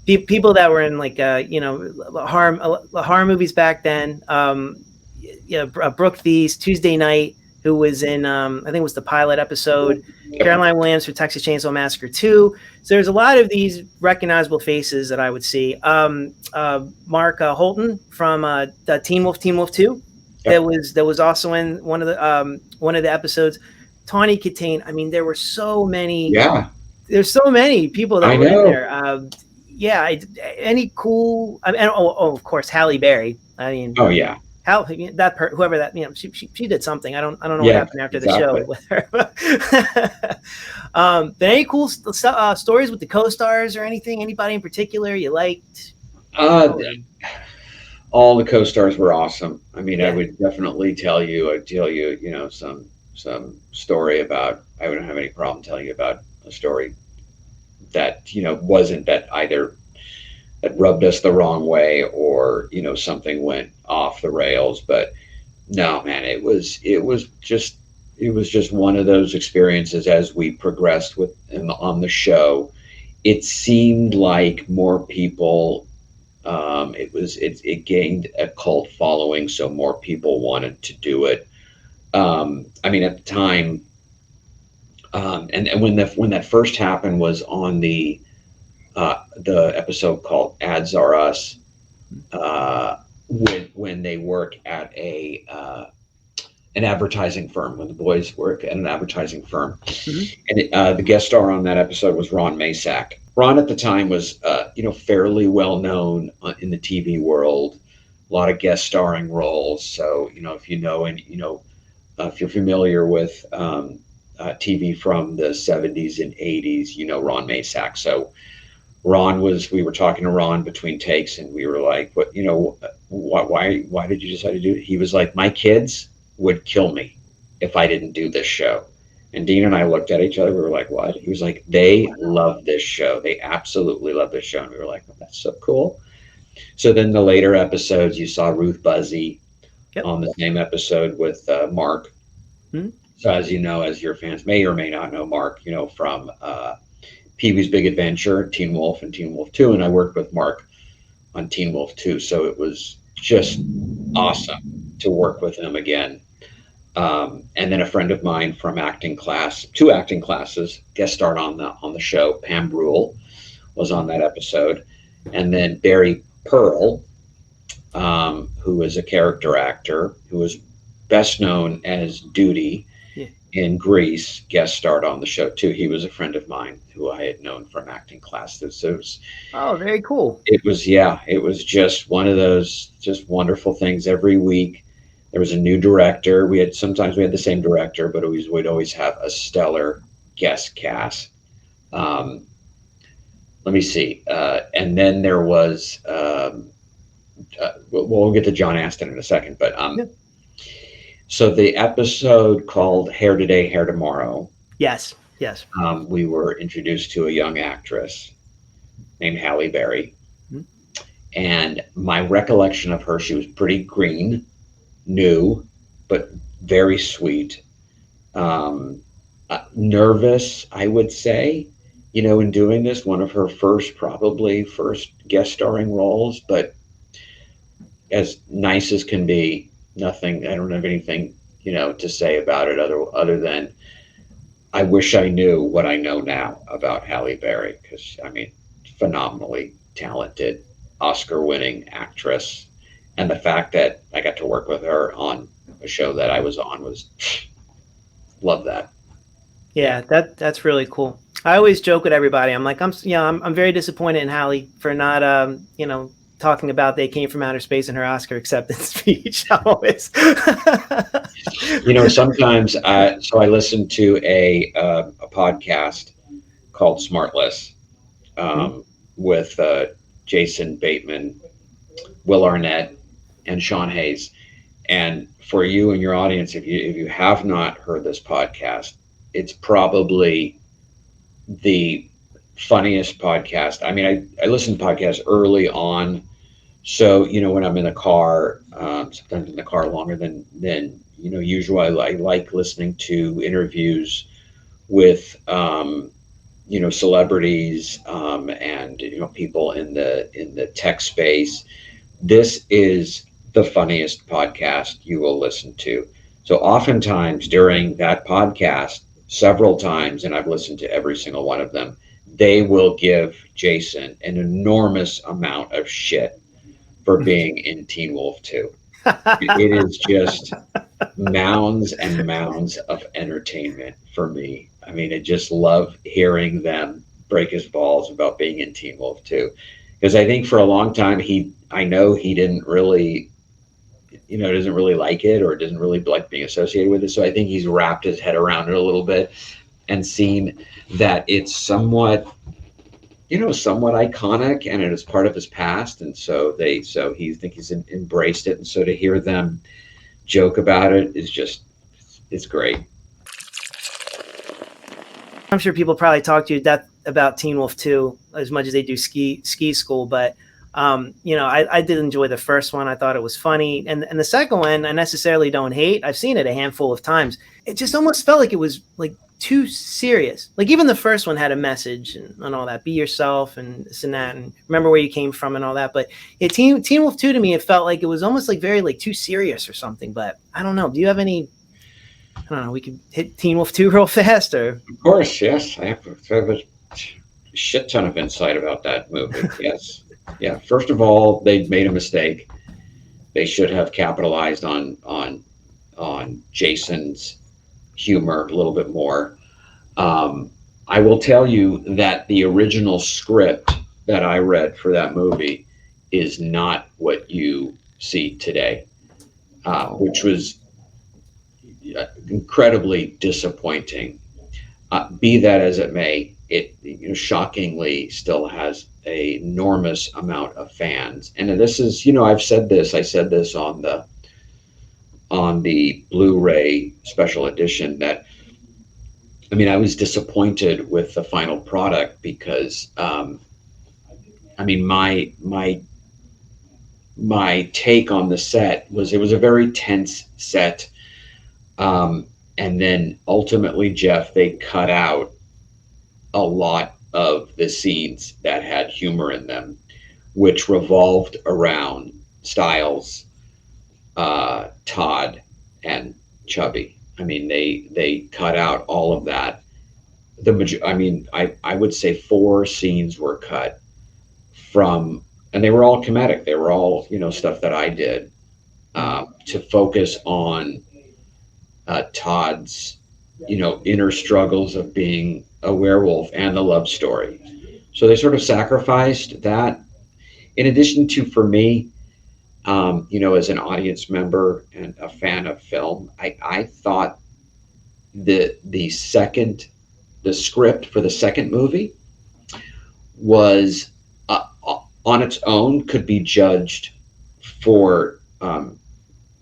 People that were in like horror movies back then. Brooke Thies, Tuesday Night, who was in I think it was the pilot episode. Caroline Williams for Texas Chainsaw Massacre 2. So there's a lot of these recognizable faces that I would see. Mark Holton from Teen Wolf 2. Yep. That was also in one of the episodes. Tawny Katane. I mean, there were so many. Yeah, There's so many people that I were in know. there. Any cool? I mean, of course, Halle Berry. I mean, Oh yeah, how whoever that she did something. I don't know what yeah, happened after the show exactly. with her. But any cool stories with the co-stars or anything? Anybody in particular you liked? Uh, all the co-stars were awesome. I mean, I Yeah. would definitely tell you, some story about. I wouldn't have any problem telling you about a story that wasn't that either that rubbed us the wrong way, or something went off the rails. But no, man, it was just one of those experiences. As we progressed on the show, it seemed like more people, it gained a cult following, so more people wanted to do it. I mean, at the time, and when that first happened was on the episode called "Ads Are Us," when they work at an advertising firm, when the boys work at an advertising firm. Mm-hmm. And the guest star on that episode was Ron Masak. Ron at the time was, fairly well known in the TV world, a lot of guest starring roles. So, if you're familiar with TV from the 70s and 80s, Ron Masak. So we were talking to Ron between takes, and we were like, why did you decide to do it? He was like, my kids would kill me if I didn't do this show. And Dean and I looked at each other. We were like, what? He was like, they love this show. They absolutely love this show. And we were like, well, that's so cool. So then the later episodes, you saw Ruth Buzzy on the same episode with Mark. Mm-hmm. So as as your fans may or may not know Mark, from Pee-wee's Big Adventure, Teen Wolf, and Teen Wolf 2. And I worked with Mark on Teen Wolf 2. So it was just awesome to work with him again. And then a friend of mine from two acting classes, guest starred on the show. Pam Brule was on that episode. And then Barry Pearl, who is a character actor, who was best known as Duty in Grease, guest starred on the show too. He was a friend of mine who I had known from acting classes. So Very cool. It was just one of those just wonderful things. Every week there was a new director. Sometimes we had the same director, but we'd always have a stellar guest cast. Let me see. And then there was, we'll get to John Aston in a second, but so the episode called Hair Today, Hair Tomorrow. Yes. We were introduced to a young actress named Halle Berry. Mm-hmm. And my recollection of her, she was pretty green, new, but very sweet. Nervous, I would say, in doing this, one of her first guest starring roles, but as nice as can be. Nothing, I don't have anything, to say about it other than I wish I knew what I know now about Halle Berry, because, phenomenally talented, Oscar-winning actress. And the fact that I got to work with her on a show that I was on was, love that. Yeah, that's really cool. I always joke with everybody. I'm like, I'm very disappointed in Halle for not, talking about They Came from Outer Space in her Oscar acceptance speech. I'm always. Sometimes, so I listen to a podcast called Smartless with Jason Bateman, Will Arnett, and Sean Hayes. And for you and your audience, if you have not heard this podcast, it's probably the funniest podcast. I listen to podcasts early on. So, when I'm in the car, sometimes in the car longer than usual, I like listening to interviews with, celebrities and, people in the tech space. This is the funniest podcast you will listen to. So oftentimes during that podcast, several times, and I've listened to every single one of them, they will give Jason an enormous amount of shit for being in Teen Wolf 2. It is just mounds and mounds of entertainment for me. I just love hearing them break his balls about being in Teen Wolf 2. Because I think for a long time, I know he didn't really, doesn't really like it, or doesn't really like being associated with it. So I think he's wrapped his head around it a little bit and seen that it's somewhat iconic, and it is part of his past. And so he's embraced it. And so to hear them joke about it it's great. I'm sure people probably talk to you about Teen Wolf 2 as much as they do ski school, but I did enjoy the first one. I thought it was funny. And the second one, I necessarily don't hate. I've seen it a handful of times. It just almost felt like it was like too serious. Like even the first one had a message and all that. Be yourself and this and that, and remember where you came from and all that. But yeah, Teen Wolf 2 to me, it felt like it was almost like very like too serious or something. But I don't know. Do you have any? I don't know. We could hit Teen Wolf 2 real fast, or Of course, yes. I have a shit ton of insight about that movie. Yes. Yeah. First of all, they made a mistake. They should have capitalized on Jason's humor a little bit more. I will tell you that the original script that I read for that movie is not what you see today, which was incredibly disappointing. Be that as it may, it shockingly still has an enormous amount of fans. And this is, I said this on the Blu-ray special edition that, I was disappointed with the final product because, my take on the set was it was a very tense set. And then ultimately, Jeff, they cut out a lot of the scenes that had humor in them, which revolved around Styles, Todd, and Chubby. They cut out all of that. I would say 4 scenes were cut from, and they were all comedic. They were all, stuff that I did to focus on Todd's, inner struggles of being a werewolf and the love story. So they sort of sacrificed that. In addition to, for me, as an audience member and a fan of film, I thought the script for the second movie was on its own could be judged for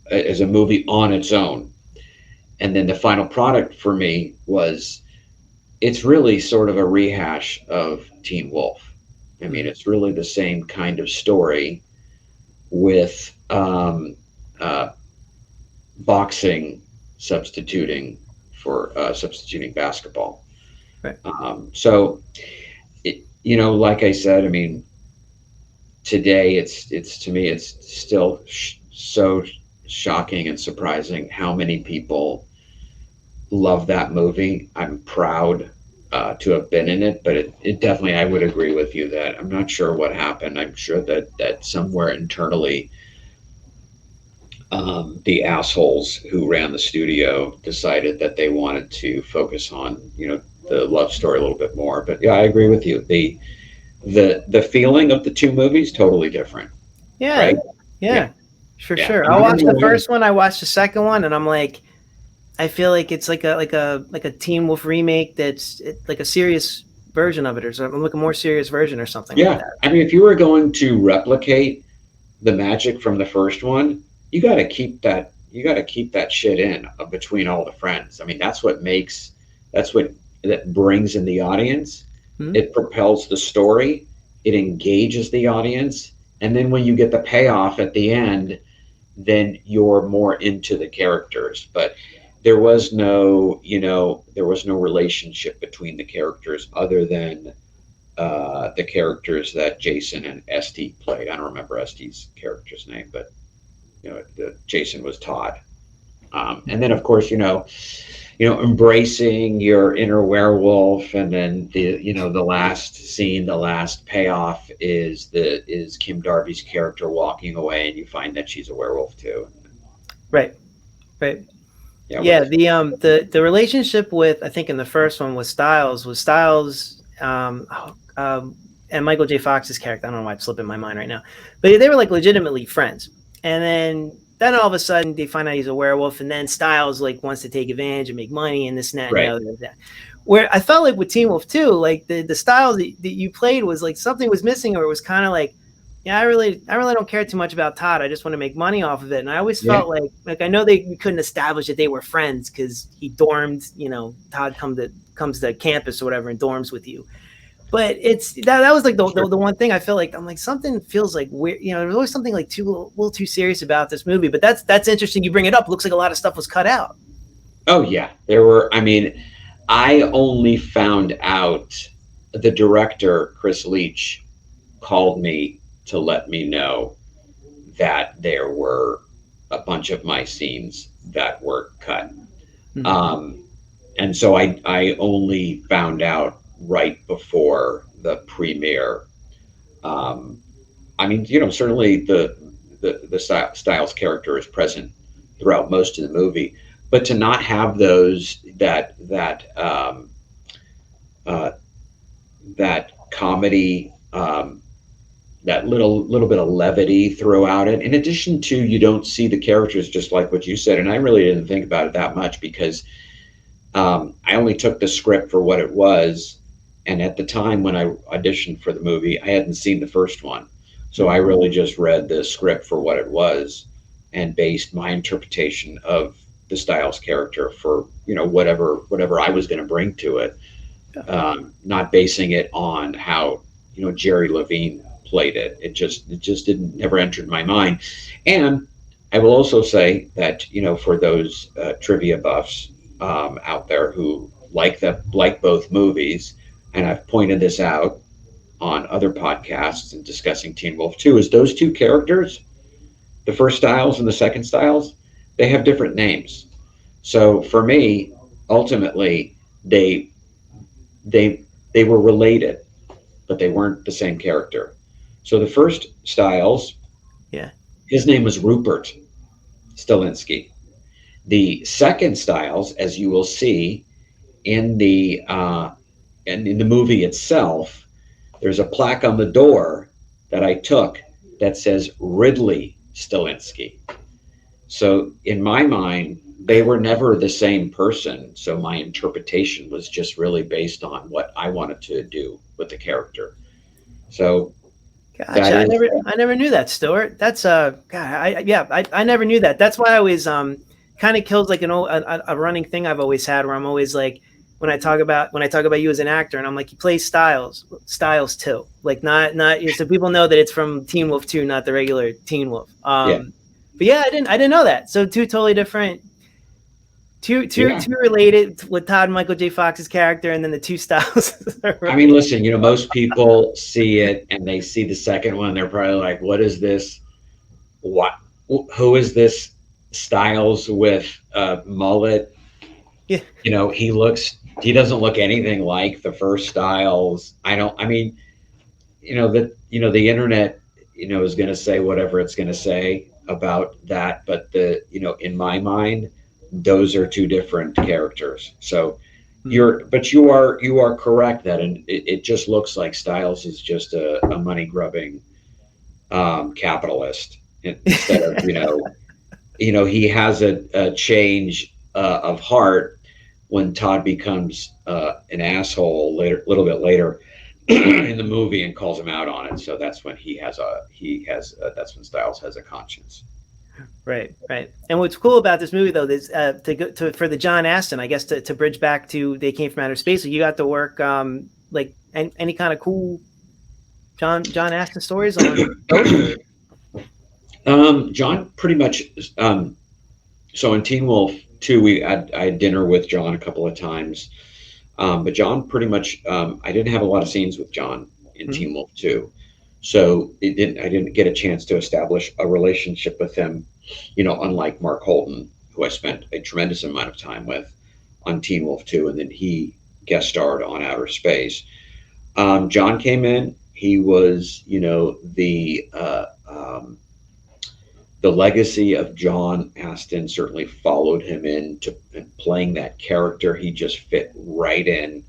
as a movie on its own. And then the final product for me it's really sort of a rehash of Teen Wolf. It's really the same kind of story with boxing substituting basketball. Right. So, like I said, today it's to me, it's still so shocking and surprising how many people love that movie. I'm proud to have been in it, but it definitely, I would agree with you that I'm not sure what happened. I'm sure that somewhere internally, the assholes who ran the studio decided that they wanted to focus on, the love story a little bit more. But yeah, I agree with you. The feeling of the 2 movies totally different. yeah, right? yeah, for sure. I watched the first one. I watched the second one, and I'm like, I feel like it's like a Teen Wolf remake that's like a serious version of it, or something, like a more serious version or something. Yeah, like that. if you were going to replicate the magic from the first one, you got to keep that. You got to keep that shit in between all the friends. That's what that brings in the audience. Mm-hmm. It propels the story. It engages the audience, and then when you get the payoff at the end, then you're more into the characters. But there was no relationship between the characters other than the characters that Jason and Esty played. I don't remember Esty's character's name, but Jason was Todd. And then, of course, embracing your inner werewolf, and then the last scene, the last payoff is Kim Darby's character walking away, and you find that she's a werewolf too. Right. Yeah, the relationship with, I think in the first one, was Styles and Michael J. Fox's character. I don't know why it's slipping my mind right now, but they were like legitimately friends. And then all of a sudden they find out he's a werewolf, and then Styles like wants to take advantage and make money and this and that. Right. And the other. Where I felt like with Teen Wolf 2, like the Styles that you played was like something was missing, or it was kind of like, yeah, I really don't care too much about Todd. I just want to make money off of it. And I always felt like I know we couldn't establish that they were friends because he dormed, Todd comes to campus or whatever and dorms with you. But it's that was like the one thing I feel like I'm like something feels like weird. There's always something like a little too serious about this movie. But that's interesting. You bring it up. Looks like a lot of stuff was cut out. Oh yeah, there were. I mean, I only found out the director Chris Leach called me to let me know that there were a bunch of my scenes that were cut. Mm-hmm. And so I only found out right before the premiere. I mean, certainly the Styles character is present throughout most of the movie, but to not have those that comedy, that little bit of levity throughout it. In addition to, you don't see the characters, just like what you said, and I really didn't think about it that much because I only took the script for what it was, and at the time when I auditioned for the movie, I hadn't seen the first one, so I really just read the script for what it was and based my interpretation of the Styles character for whatever I was going to bring to it, not basing it on how Jerry Levine played it. It just didn't never entered my mind. And I will also say that for those trivia buffs out there who like both movies, and I've pointed this out on other podcasts and discussing Teen Wolf 2, is those two characters, the first Styles and the second Styles, they have different names. So for me, ultimately, they were related, but they weren't the same character. So the first Styles, yeah, his name was Rupert Stilinski. The second Styles, as you will see in the movie itself, there's a plaque on the door that I took that says Ridley Stilinski. So in my mind, they were never the same person. So my interpretation was just really based on what I wanted to do with the character. So gotcha. I never knew that, Stuart. That's God. I never knew that. That's why I always kind of kills like a running thing I've always had, where I'm always like, when I talk about you as an actor, and I'm like, you play Styles too, like not so people know that it's from Teen Wolf 2, not the regular Teen Wolf. Yeah. But yeah, I didn't know that. So two totally different. Two related with Todd and Michael J. Fox's character, and then the two Styles. I mean, listen, most people see it and they see the second one, they're probably like, what is this? Who is this Styles with a mullet? Yeah. He doesn't look anything like the first Styles. The internet, is going to say whatever it's going to say about that. But in my mind, those are two different characters. So you are correct that it just looks like Styles is just a money grubbing capitalist instead of he has a change of heart when Todd becomes an asshole a little bit later in the movie and calls him out on it. So that's when that's when Styles has a conscience. Right. And what's cool about this movie, though, is for the John Astin, I guess, to bridge back to They Came from Outer Space. So you got to work like any kind of cool John Astin stories on both? John pretty much. So in Teen Wolf 2, I had dinner with John a couple of times, but John pretty much. I didn't have a lot of scenes with John in Teen Wolf 2. So I didn't get a chance to establish a relationship with him, unlike Mark Holton, who I spent a tremendous amount of time with on Teen Wolf 2, and then he guest starred on Outer Space. John came in. He was, the legacy of John Astin certainly followed him into playing that character. He just fit right in.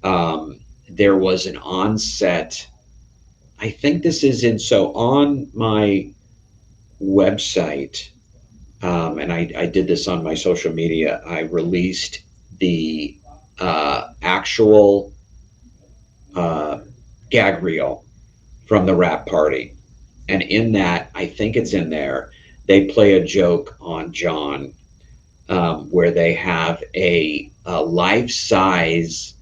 There was an on-set. I think this is so on my website, and I did this on my social media. I released the actual gag reel from the rap party. And in that, I think it's in there, they play a joke on John where they have a life-size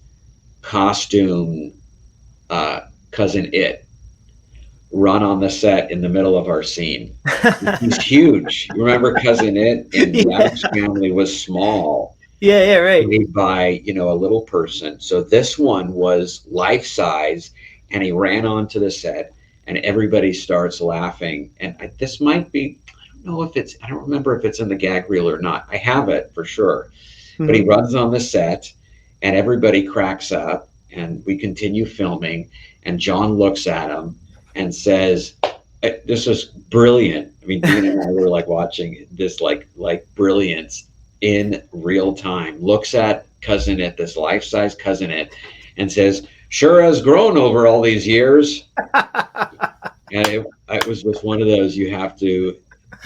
costume cousin It run on the set in the middle of our scene. He's huge. You remember Cousin It in the Yeah. Addams Family was small, Yeah, yeah, right. made by, a little person. So this one was life size, and he ran onto the set, and everybody starts laughing. And this might be, I don't remember if it's in the gag reel or not. I have it for sure. But he Mhm. runs on the set, and everybody cracks up, and we continue filming. And John looks at him and says, "This is brilliant." I mean, Dean and I were like watching this, like brilliance in real time. Looks at Cousin It, this life-size Cousin It, and says, "Sure has grown over all these years." And it was just one of those you have to,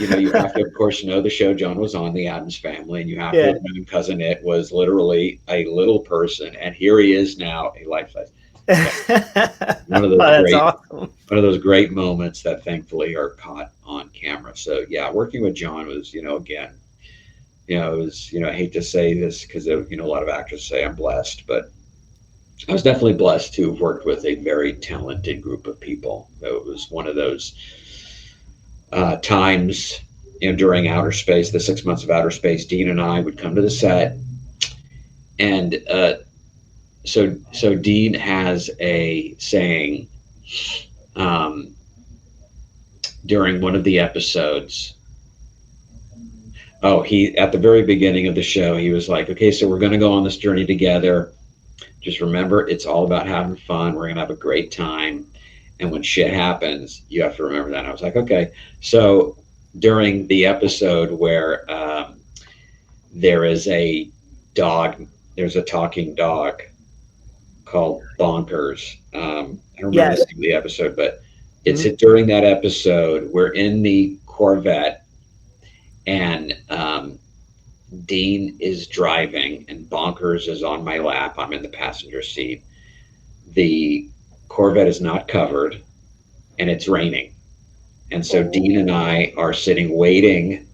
of course, know the show John was on, The Addams Family, and you have to Yeah. have known Cousin It was literally a little person, and here he is now, a life size. Yeah, one of Oh, those that's great, awesome. moments that thankfully are caught on camera. So yeah, working with John was, again, it was, I hate to say this because a lot of actors say I'm blessed, but I was definitely blessed to have worked with a very talented group of people. It was one of those times, during outer space, the 6 months of outer space. Dean and I would come to the set, and so Dean has a saying um, during one of the episodes. Oh, he at the very beginning of the show, he was like, "Okay, so we're going to go on this journey together. Just remember, it's all about having fun. We're going to have a great time. And when shit happens, you have to remember that." And I was like, okay. So during the episode where there is a dog, there's a talking dog called Bonkers. I don't remember the Yes. name of the episode, but it's Mhm. during that episode, we're in the Corvette, and Dean is driving, and Bonkers is on my lap. I'm in the passenger seat. The Corvette is not covered, and it's raining. And so Dean and I are sitting waiting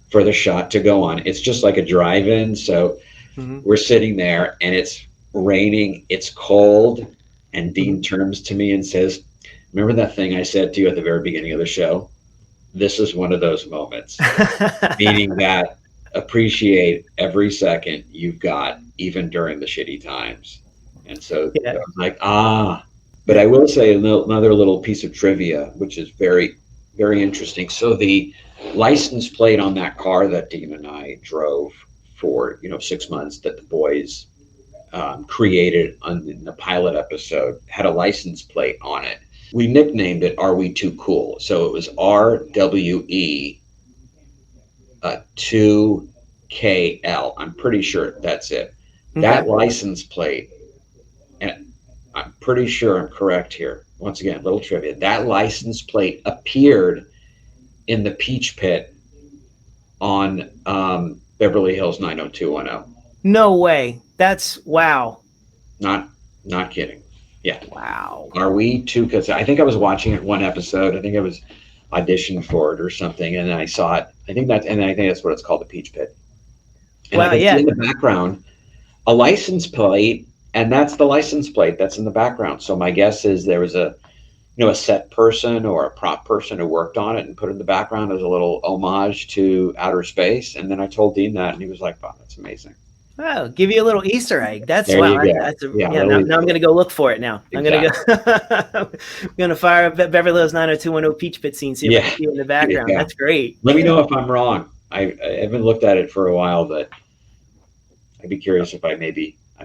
for the shot to go on. It's just like a drive-in. So Mhm. we're sitting there, and it's raining, it's cold, and Dean Mhm. turns to me and says, "Remember that thing I said to you at the very beginning of the show? This is one of those moments." Meaning that appreciate every second you've got, even during the shitty times. And so I Yeah. was like, ah. But Yeah. I will say another little piece of trivia, which is very, very interesting. So the license plate on that car that Dean and I drove for 6 months, that the boys created in the pilot episode, had a license plate on it. We nicknamed it "Are We Too Cool?" So it was RWE 2KL. I'm pretty sure that's it. Okay. That license plate, and I'm pretty sure I'm correct here. Once again, little trivia. That license plate appeared in the Peach Pit on Beverly Hills 90210. No way. That's wow. Not, not kidding. Yeah. Wow. Are we too? Because I think I was watching it one episode. I think I was auditioned for it or something, and then I saw it. And I think that's what it's called, the Peach Pit. And I Wow. can see Yeah. in the background a license plate, and that's the license plate that's in the background. So my guess is there was a set person or a prop person who worked on it and put it in the background as a little homage to outer space. And then I told Dean that, and he was like, "Wow, that's amazing." Oh, give you a little Easter egg. That's There wow. you go. That's a, Yeah, yeah. little Now I'm Easter gonna egg. go look for it. Now I'm gonna go. Exactly. I'm gonna fire up Beverly Hills 90210 Peach Pit scene. See if I Yeah. can see it in the background. Yeah. That's great. Let me know if I'm wrong. I haven't looked at it for a while, but I'd be curious if I'm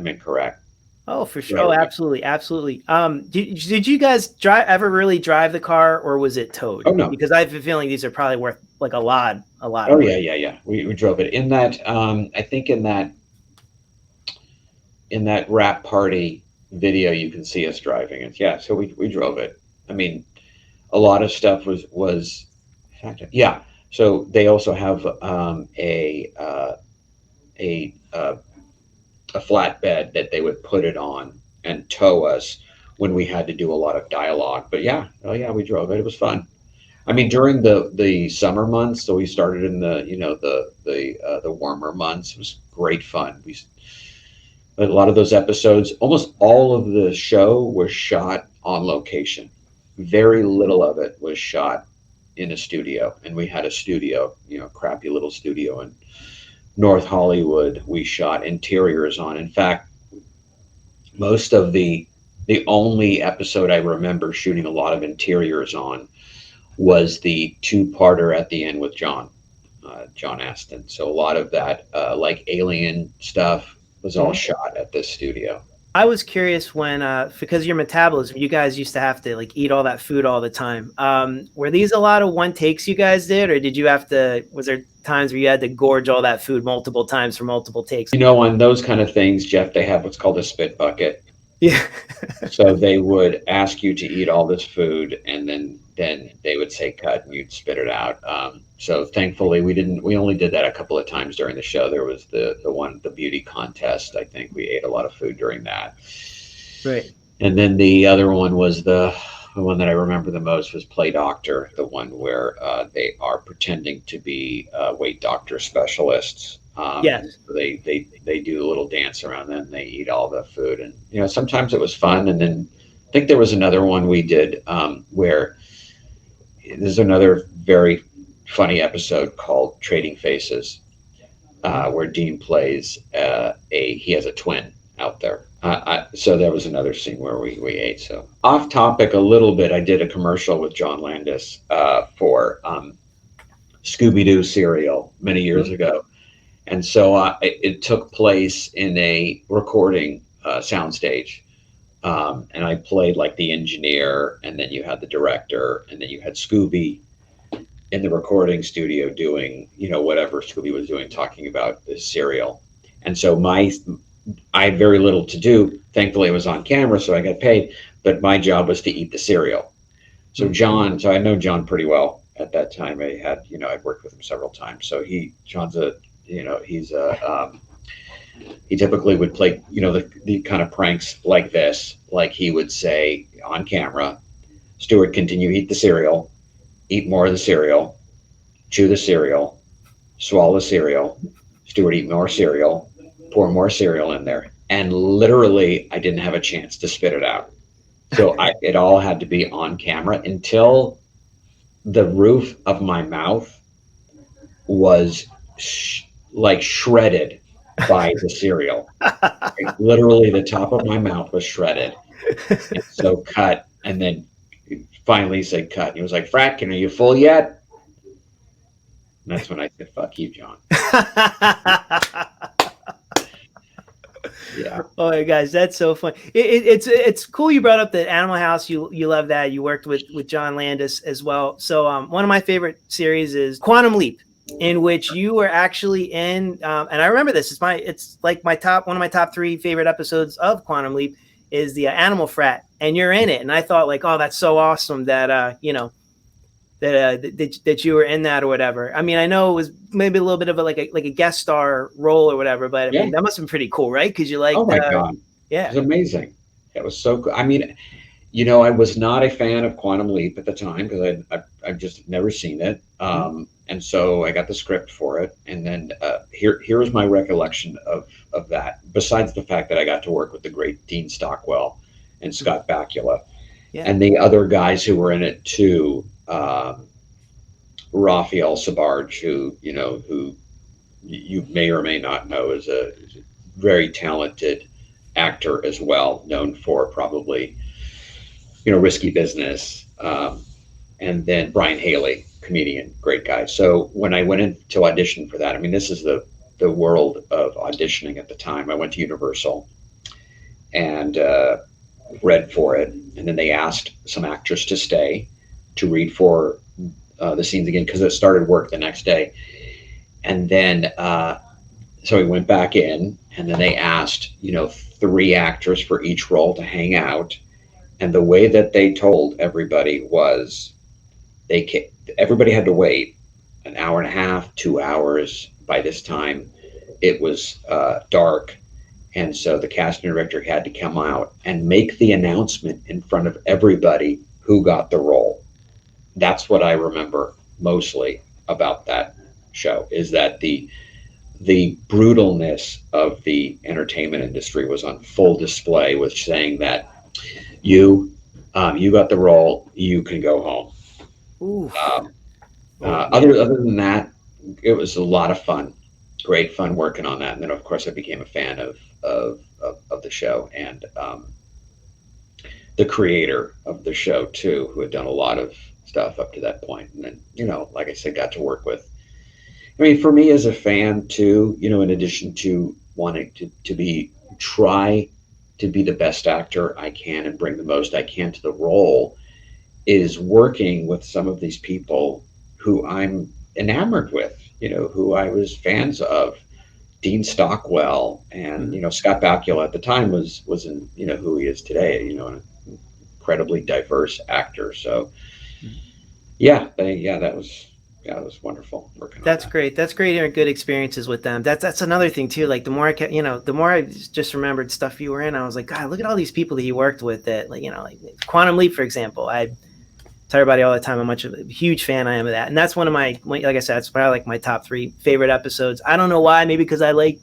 incorrect. Oh, for sure. Right Oh, away. absolutely, absolutely. Did you guys ever really drive the car, or was it Oh towed? no. Because I have a feeling these are probably worth like a lot of Oh yeah, money. yeah, yeah. We drove it in that. I think in that wrap party video, you can see us driving it. Yeah, so we drove it. I mean, a lot of stuff was. Yeah. So they also have a a flatbed that they would put it on and tow us when we had to do a lot of dialogue. But yeah, oh yeah, we drove it. It was fun. I mean, during the summer months, so we started in the the warmer months. It was great fun. A lot of those episodes, almost all of the show was shot on location. Very little of it was shot in a studio. And we had a studio, crappy little studio in North Hollywood. We shot interiors on. In fact, most of the only episode I remember shooting a lot of interiors on was the two-parter at the end with John Aston. So a lot of that, like alien stuff, was all shot at this studio. I was curious when, because your metabolism, you guys used to have to like eat all that food all the time. Were these a lot of one takes you guys did, or did you have to, was there times where you had to gorge all that food multiple times for multiple takes? On those kind of things, Jeff, they have what's called a spit bucket. Yeah. So they would ask you to eat all this food, and then they would say cut, and you'd spit it out. So thankfully, we only did that a couple of times during the show. There was the beauty contest. I think we ate a lot of food during that. Right. And then the other one was the one that I remember the most was Play Doctor, the one where they are pretending to be weight doctor specialists. Yes. They do a little dance around, then they eat all the food, and sometimes it was fun. And then I think there was another one we did where there's another very funny episode called Trading Faces, where Dean plays he has a twin out there. So there was another scene where we ate. So off topic a little bit, I did a commercial with John Landis for Scooby-Doo cereal many years ago. And so it took place in a recording soundstage. And I played like the engineer, and then you had the director, and then you had Scooby in the recording studio doing, whatever Scooby was doing, talking about the cereal. And so I had very little to do. Thankfully, it was on camera, so I got paid. But my job was to eat the cereal. So I know John pretty well at that time. I'd worked with him several times. So John's he typically would play, the kind of pranks like this. Like he would say on camera, Stuart, continue to eat the cereal, eat more of the cereal, chew the cereal, swallow the cereal, Stuart, eat more cereal, pour more cereal in there. And literally, I didn't have a chance to spit it out. So it all had to be on camera until the roof of my mouth was shredded by the cereal. Like, literally, the top of my mouth was shredded. And so cut, and then finally he said cut. And he was like, Fratkin, are you full yet? And that's when I said, fuck you, John. Yeah. Oh my gosh, that's so fun. It's cool you brought up the Animal House. You love that. You worked with John Landis as well. So one of my favorite series is Quantum Leap, in which you were actually in, and I remember this. It's like one of my top 3 favorite episodes of Quantum Leap is the Animal Frat, and you're in it. And I thought like, oh, that's so awesome that that you were in that or whatever. I mean, I know it was maybe a little bit of a guest star role or whatever, but I mean, that must have been pretty cool, right? Because you like, oh my God, yeah, it was amazing. It was so cool. I mean, I was not a fan of Quantum Leap at the time because I've just never seen it. And so I got the script for it. And then here is my recollection of that, besides the fact that I got to work with the great Dean Stockwell and Scott Bakula and the other guys who were in it too. Raphael Sabarge, who you may or may not know is a very talented actor as well, known for probably Risky Business, and then Brian Haley, comedian, great guy. So when I went in to audition for that, I mean, this is the world of auditioning at the time. I went to Universal and read for it, and then they asked some actors to stay to read for the scenes again because it started work the next day. And then so we went back in, and then they asked 3 actors for each role to hang out. And the way that they told everybody was everybody had to wait an hour and a half, 2 hours. By this time it was dark, and so the casting director had to come out and make the announcement in front of everybody who got the role. That's what I remember mostly about that show, is that the the brutalness of the entertainment industry was on full display, with saying that you you got the role, you can go home. Oof. Um, Oh yeah. other than that, it was a lot of fun, great fun working on that. And then, of course, I became a fan of the show, and the creator of the show too, who had done a lot of stuff up to that point. And then, like I said, got to work with. I mean, for me as a fan too, in addition to wanting to be try to be the best actor I can and bring the most I can to the role, is working with some of these people who I'm enamored with, who I was fans of. Dean Stockwell and, Mhm. Scott Bakula at the time was in, who he is today, an incredibly diverse actor. So that was wonderful working on That's that. great. That's great hearing good experiences with them. That's another thing too. Like the more I kept, the more I just remembered stuff you were in, I was like, God, look at all these people that he worked with. That like, like Quantum Leap, for example. I tell everybody all the time how much of a huge fan I am of that, and that's one of my, like I said, it's probably like my top 3 favorite episodes. I don't know why. Maybe because I like,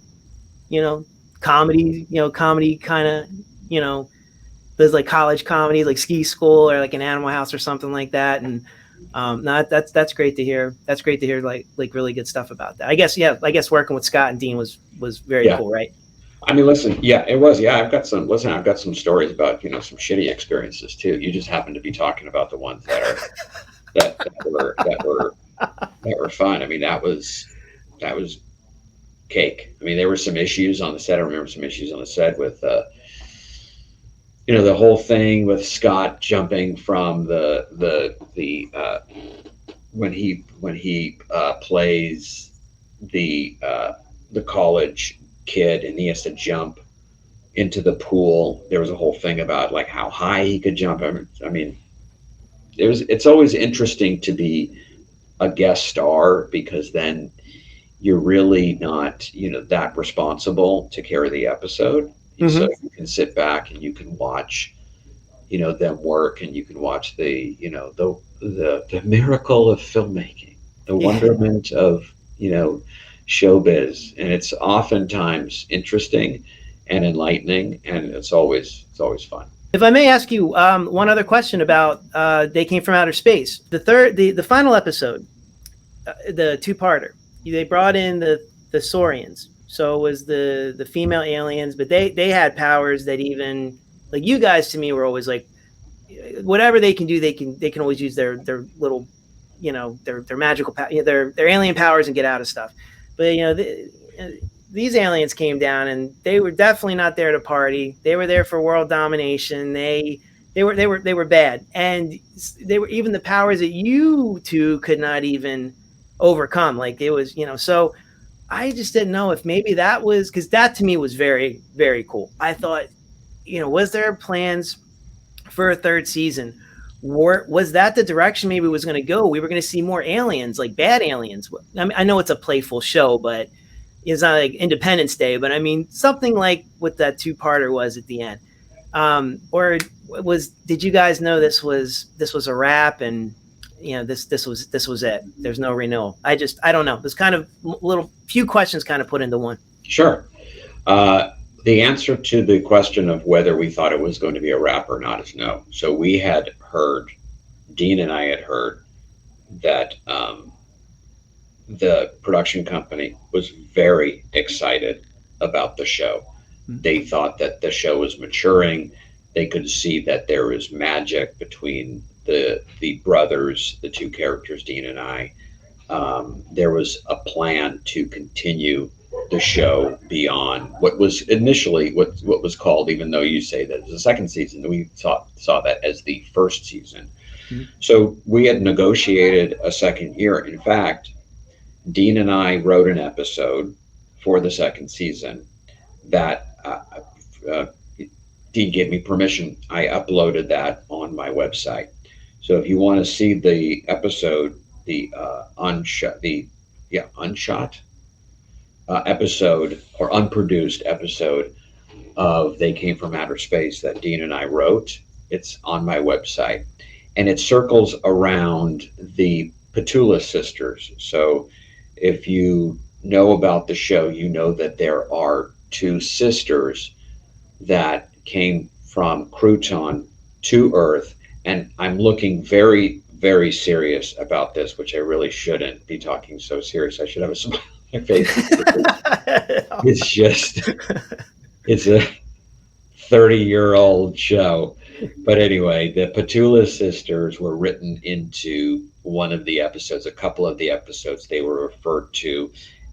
you know, comedy. Comedy kind of, you know, there's like college comedies, like Ski School or like an Animal House or something like that, and no, that's great to hear. That's great to hear. Like really good stuff about that. I guess I guess working with Scott and Dean was very Yeah. cool, right? I mean, listen, yeah, it was. Yeah, I've got some stories about, some shitty experiences too. You just happen to be talking about the ones that were fun. I mean, that was cake. I mean, there were some issues on the set. I remember some issues on the set with, the whole thing with Scott jumping from the when he plays the college kid, and he has to jump into the pool. There was a whole thing about like how high he could jump. I mean, it's always interesting to be a guest star, because then you're really not, that responsible to carry the episode. So Mm-hmm. you can sit back and you can watch, them work, and you can watch the miracle of filmmaking, the Yeah. wonderment of, showbiz. And it's oftentimes interesting and enlightening, and it's always fun. If I may ask you one other question about They Came from Outer Space, the final episode, the 2-parter. They brought in the Saurians, so it was the female aliens, but they had powers that even like you guys to me were always like whatever they can do, they can always use their little, their magical their alien powers and get out of stuff. But these aliens came down and they were definitely not there to party. They were there for world domination. They were bad, and they were even the powers that you two could not even overcome. Like it was, so I just didn't know if maybe that was because that to me was very, very cool. I thought, was there plans for a 3rd season? Was that the direction maybe it was going to go? We were going to see more aliens, like bad aliens. I mean, I know it's a playful show, but it's not like Independence Day. But I mean, something like what that 2-parter was at the end. Or did you guys know this was a wrap, and this was it? There's no renewal. I don't know. There's kind of little few questions kind of put into one. Sure. Uh, the answer to the question of whether we thought it was going to be a wrap or not is no. So Dean and I had heard that the production company was very excited about the show. They thought that the show was maturing. They could see that there was magic between the brothers, the 2 characters, Dean and I. There was a plan to continue the show beyond what was initially what was called, even though you say that it was the 2nd season, we saw that as the 1st season. Mm-hmm. So we had negotiated a 2nd year. In fact, Dean and I wrote an episode for the 2nd season that uh, Dean gave me permission. I uploaded that on my website. So if you want to see the episode, the unshot episode or unproduced episode of They Came from Outer Space that Dean and I wrote, it's on my website, and it circles around the Petula sisters. So if you know about the show, you know that there are two sisters that came from Crouton to Earth. And I'm looking very, very serious about this, which I really shouldn't be talking so serious. I should have a smile on my face. It's just, it's a 30-year-old show. But anyway, the Petula sisters were written into one of the episodes, a couple of the episodes. They were referred to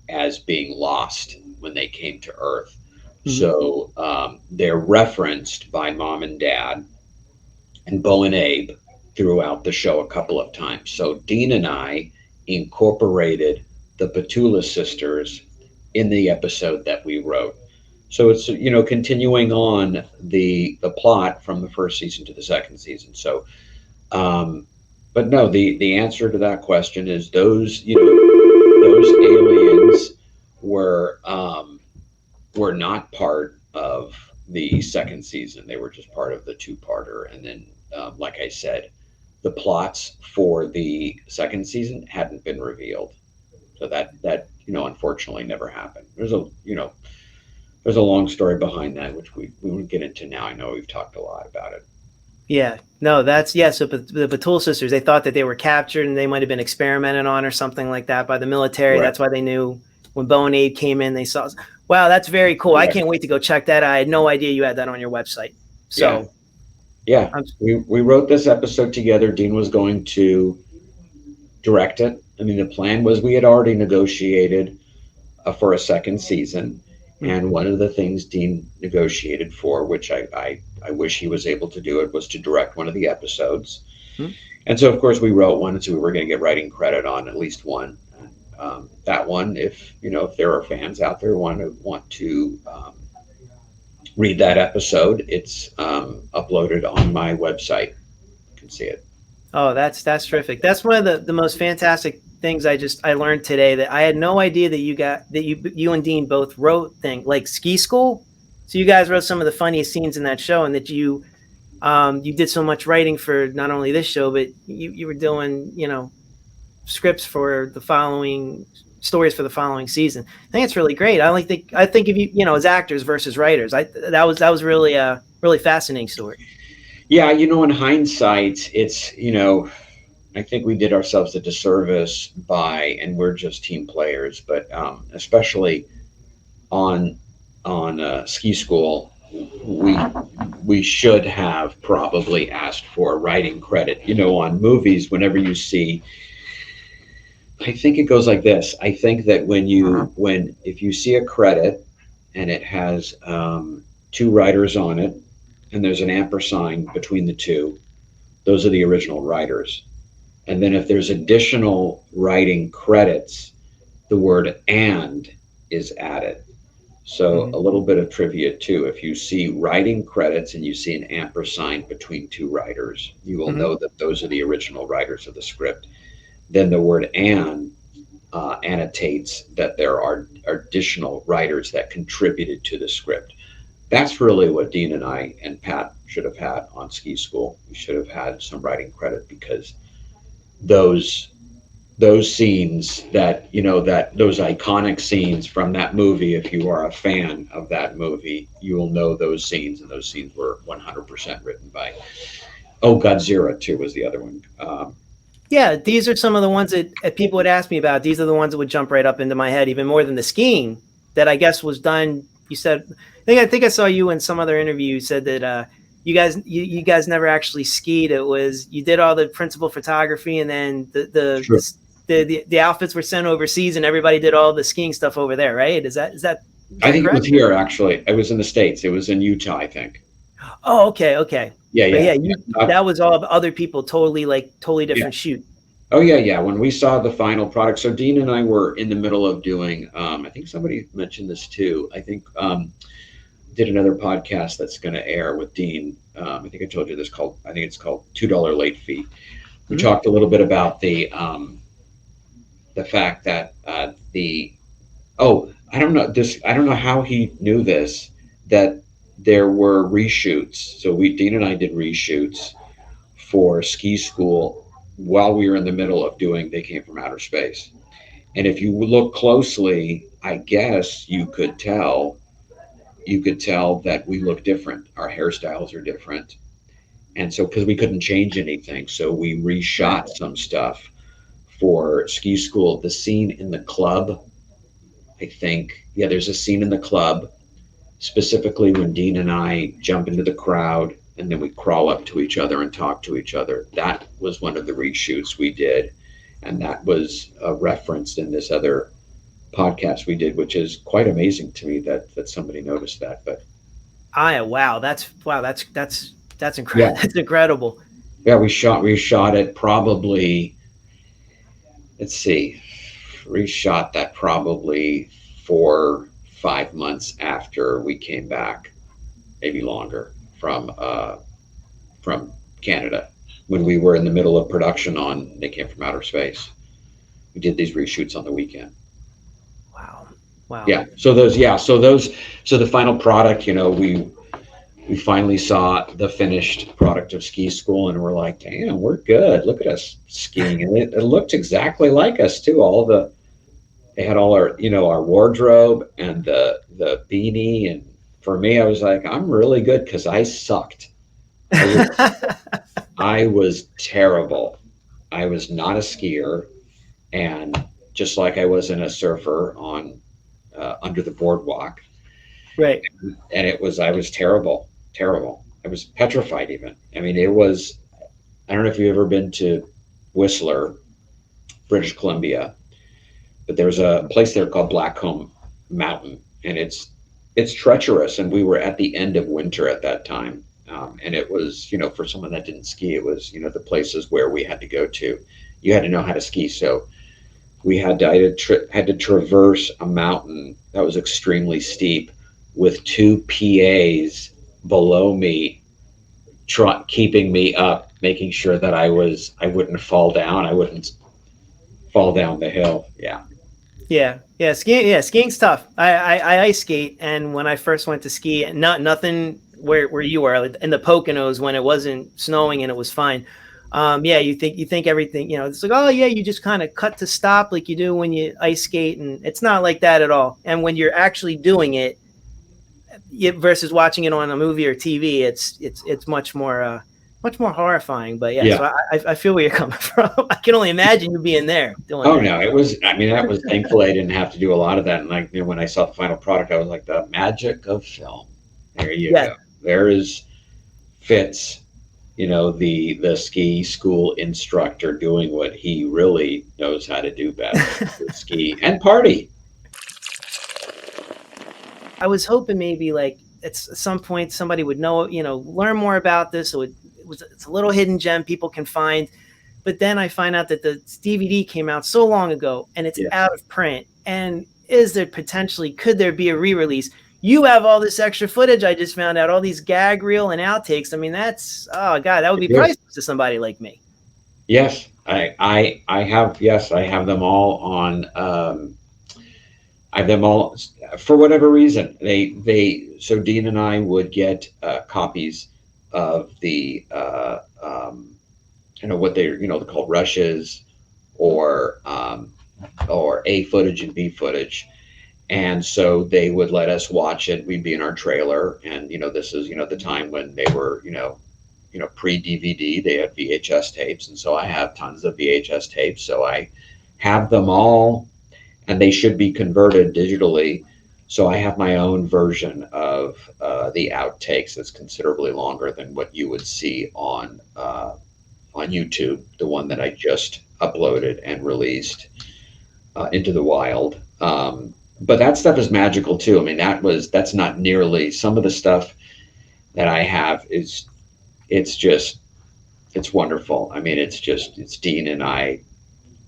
as being lost when they came to Earth. Mhm. So they're referenced by mom and dad and Bo and Abe throughout the show a couple of times. So Dean and I incorporated the Petula sisters in the episode that we wrote. So it's, you know, continuing on the plot from the first season to the second season. So um, but no, the answer to that question is those, you know, those aliens were not part of the second season. They were just part of the two-parter. And then, like I said, the plots for the second season hadn't been revealed, so that you know, unfortunately, never happened. There's a, you know, there's a long story behind that, which we won't get into now. I know we've talked a lot about it. Yeah, no, that's yeah. So the Batul sisters, they thought that they were captured and they might have been experimented on or something like that by the military. Correct. That's why they knew when Bo and Abe came in. They saw, wow, that's very cool. I Correct. can't wait to go check that out. I had no idea you had that on your website. Yeah. So Yeah. I'm, We wrote this episode together. Dean was going to direct it. I mean, the plan was we had already negotiated for a second season. And one of the things Dean negotiated for, which I wish he was able to do it, was to direct one of the episodes. Hmm. And so, of course, we wrote one, and so we were going to get writing credit on at least one. That one, if you know, if there are fans out there who want to read that episode, it's uploaded on my website. You can see it. Oh, that's terrific. That's one of the most fantastic things I learned today, that I had no idea that you and Dean both wrote things like Ski School. So you guys wrote some of the funniest scenes in that show, and that you did so much writing for not only this show, but you were doing, you know, scripts for the following stories for the following season. I think it's really great. I think of you know, as actors versus writers. That was really a really fascinating story. Yeah, you know, in hindsight, it's, you know, I think we did ourselves a disservice by, and we're just team players, but especially on Ski School, we we should have probably asked for writing credit. You know, on movies, whenever you see, I think it goes like this. I think that when if you see a credit and it has two writers on it, and there's an ampersand between the two, those are the original writers. And then if there's additional writing credits, the word "and" is added. So a Mhm. little bit of trivia too. If you see writing credits and you see an ampersand between two writers, you will Mhm. know that those are the original writers of the script. Then the word "and" annotates that there are additional writers that contributed to the script. That's really what Dean and I and Pat should have had on Ski School. We should have had some writing credit, because those those scenes, that, you know, that those iconic scenes from that movie, if you are a fan of that movie, you will know those scenes, and those scenes were 100% written by, oh, Godzilla too was the other one. Yeah, these are some of the ones that people would ask me about. These are the ones that would jump right up into my head, even more than the skiing that I guess was done. You said, I think I saw you in some other interview. You said that you guys never actually skied. It was, you did all the principal photography, and then Sure. the outfits were sent overseas, and everybody did all the skiing stuff over there, right? Is I that think it was correct? here, actually. It was in the States. It was in Utah, I think. Oh, okay, okay. Yeah, But yeah, yeah, yeah. that was all other people, totally Yeah. different shoot. Oh, yeah, yeah. When we saw the final product, so Dean and I were in the middle of doing. I think somebody mentioned this too. I think did another podcast that's going to air with Dean. I think I told you this, called. I think it's called $2 Late Fee. We Mhm. talked a little bit about the fact that the oh, I don't know this. I don't know how he knew this, that there were reshoots. So we Dean and I did reshoots for Ski School while we were in the middle of doing They Came from Outer Space. And if you look closely, I guess you could tell that we look different. Our hairstyles are different. And so, because we couldn't change anything, so we Right. reshot some stuff for ski school. The scene in the club, I think, yeah, there's a scene in the club specifically when Dean and I jump into the crowd and then we crawl up to each other and talk to each other. That was one of the reshoots we did. And that was referenced in this other podcast we did, which is quite amazing to me that somebody noticed that. But Wow, that's yeah, incredible. That's incredible. yeah, we shot it probably. Let's see, reshot that probably 4 5 months after we came back, maybe longer from Canada when we were in the middle of production on They Came from Outer Space. We did these reshoots on the weekend. Wow. Wow. Yeah. So the final product, we finally saw the finished product of ski school and we're like, damn, we're good. Look at us skiing. And it looked exactly like us too. They had all our wardrobe and the beanie. And for me, I was like, I'm really good because I sucked. I was terrible. I was not a skier. And just like I wasn't a surfer on under the boardwalk. Right. And I was terrible, terrible. I was petrified even. I mean, it was, I don't know if you've ever been to Whistler, British Columbia, but there's a place there called Blackcomb Mountain, and it's treacherous. And we were at the end of winter at that time, and it was, for someone that didn't ski, it was, the places where we had to go to. You had to know how to ski, so I had to traverse a mountain that was extremely steep with two PAs below me, keeping me up, making sure that I wouldn't fall down. I wouldn't fall down the hill. Yeah. Yeah, skiing. Yeah, skiing's tough. I ice skate, and when I first went to ski, nothing where you were in the Poconos when it wasn't snowing and it was fine. Yeah, you think everything, it's like, oh yeah, you just kind of cut to stop like you do when you ice skate, and it's not like that at all. And when you're actually doing it, versus watching it on a movie or TV, it's much more horrifying. But yeah, Yeah. so I feel where you're coming from. I can only imagine you being there doing Oh that. no, it was. I mean, that was thankfully I didn't have to do a lot of that. And like, when I saw the final product, I was like, the magic of film. There you Yeah. go. There is Fitz, the ski school instructor doing what he really knows how to do best: ski and party. I was hoping maybe like at some point somebody would know, learn more about this. So it's a little hidden gem people can find. But then I find out that the DVD came out so long ago and it's Yeah. out of print. And could there be a re-release? You have all this extra footage. I just found out all these gag reel and outtakes. I mean, oh God, that would be Yes. priceless to somebody like me. Yes, I have. Yes, I have them all on. I have them all for whatever reason. So Dean and I would get copies of the what they're called rushes or A footage and B footage. And so they would let us watch it. We'd be in our trailer, and this is the time when they were pre DVD. They had VHS tapes, and so I have tons of VHS tapes. So I have them all, and they should be converted digitally. So I have my own version of the outtakes that's considerably longer than what you would see on YouTube, the one that I just uploaded and released into the wild. But that stuff is magical too. I mean, that's not nearly some of the stuff that I have it's wonderful. I mean, it's Dean and I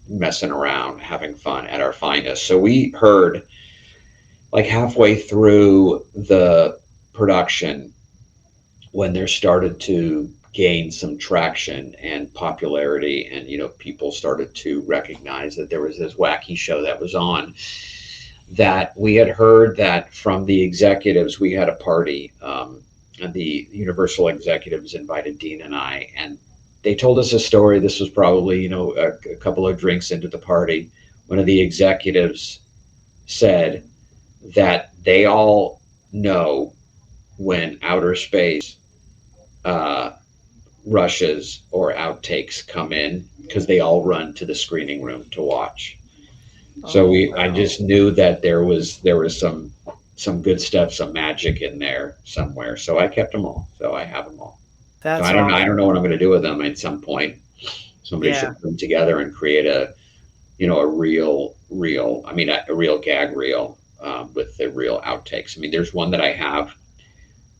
messing around, having fun at our finest. So we heard like halfway through the production when there started to gain some traction and popularity, and people started to recognize that there was this wacky show that was on, that we had heard that from the executives. We had a party, and the Universal executives invited Dean and I, and they told us a story. This was probably a couple of drinks into the party, one of the executives said that they all know when outer space uh, rushes or outtakes come in because they all run to the screening room to watch. So Oh, I wow. just knew that there was some good stuff, some magic in there somewhere. So I kept them all. So I have them all. So That's I don't awesome. know what I'm going to do with them at some point. Somebody Yeah. should put them together and create a real, I mean, a real gag reel with the real outtakes. I mean, there's one that I have.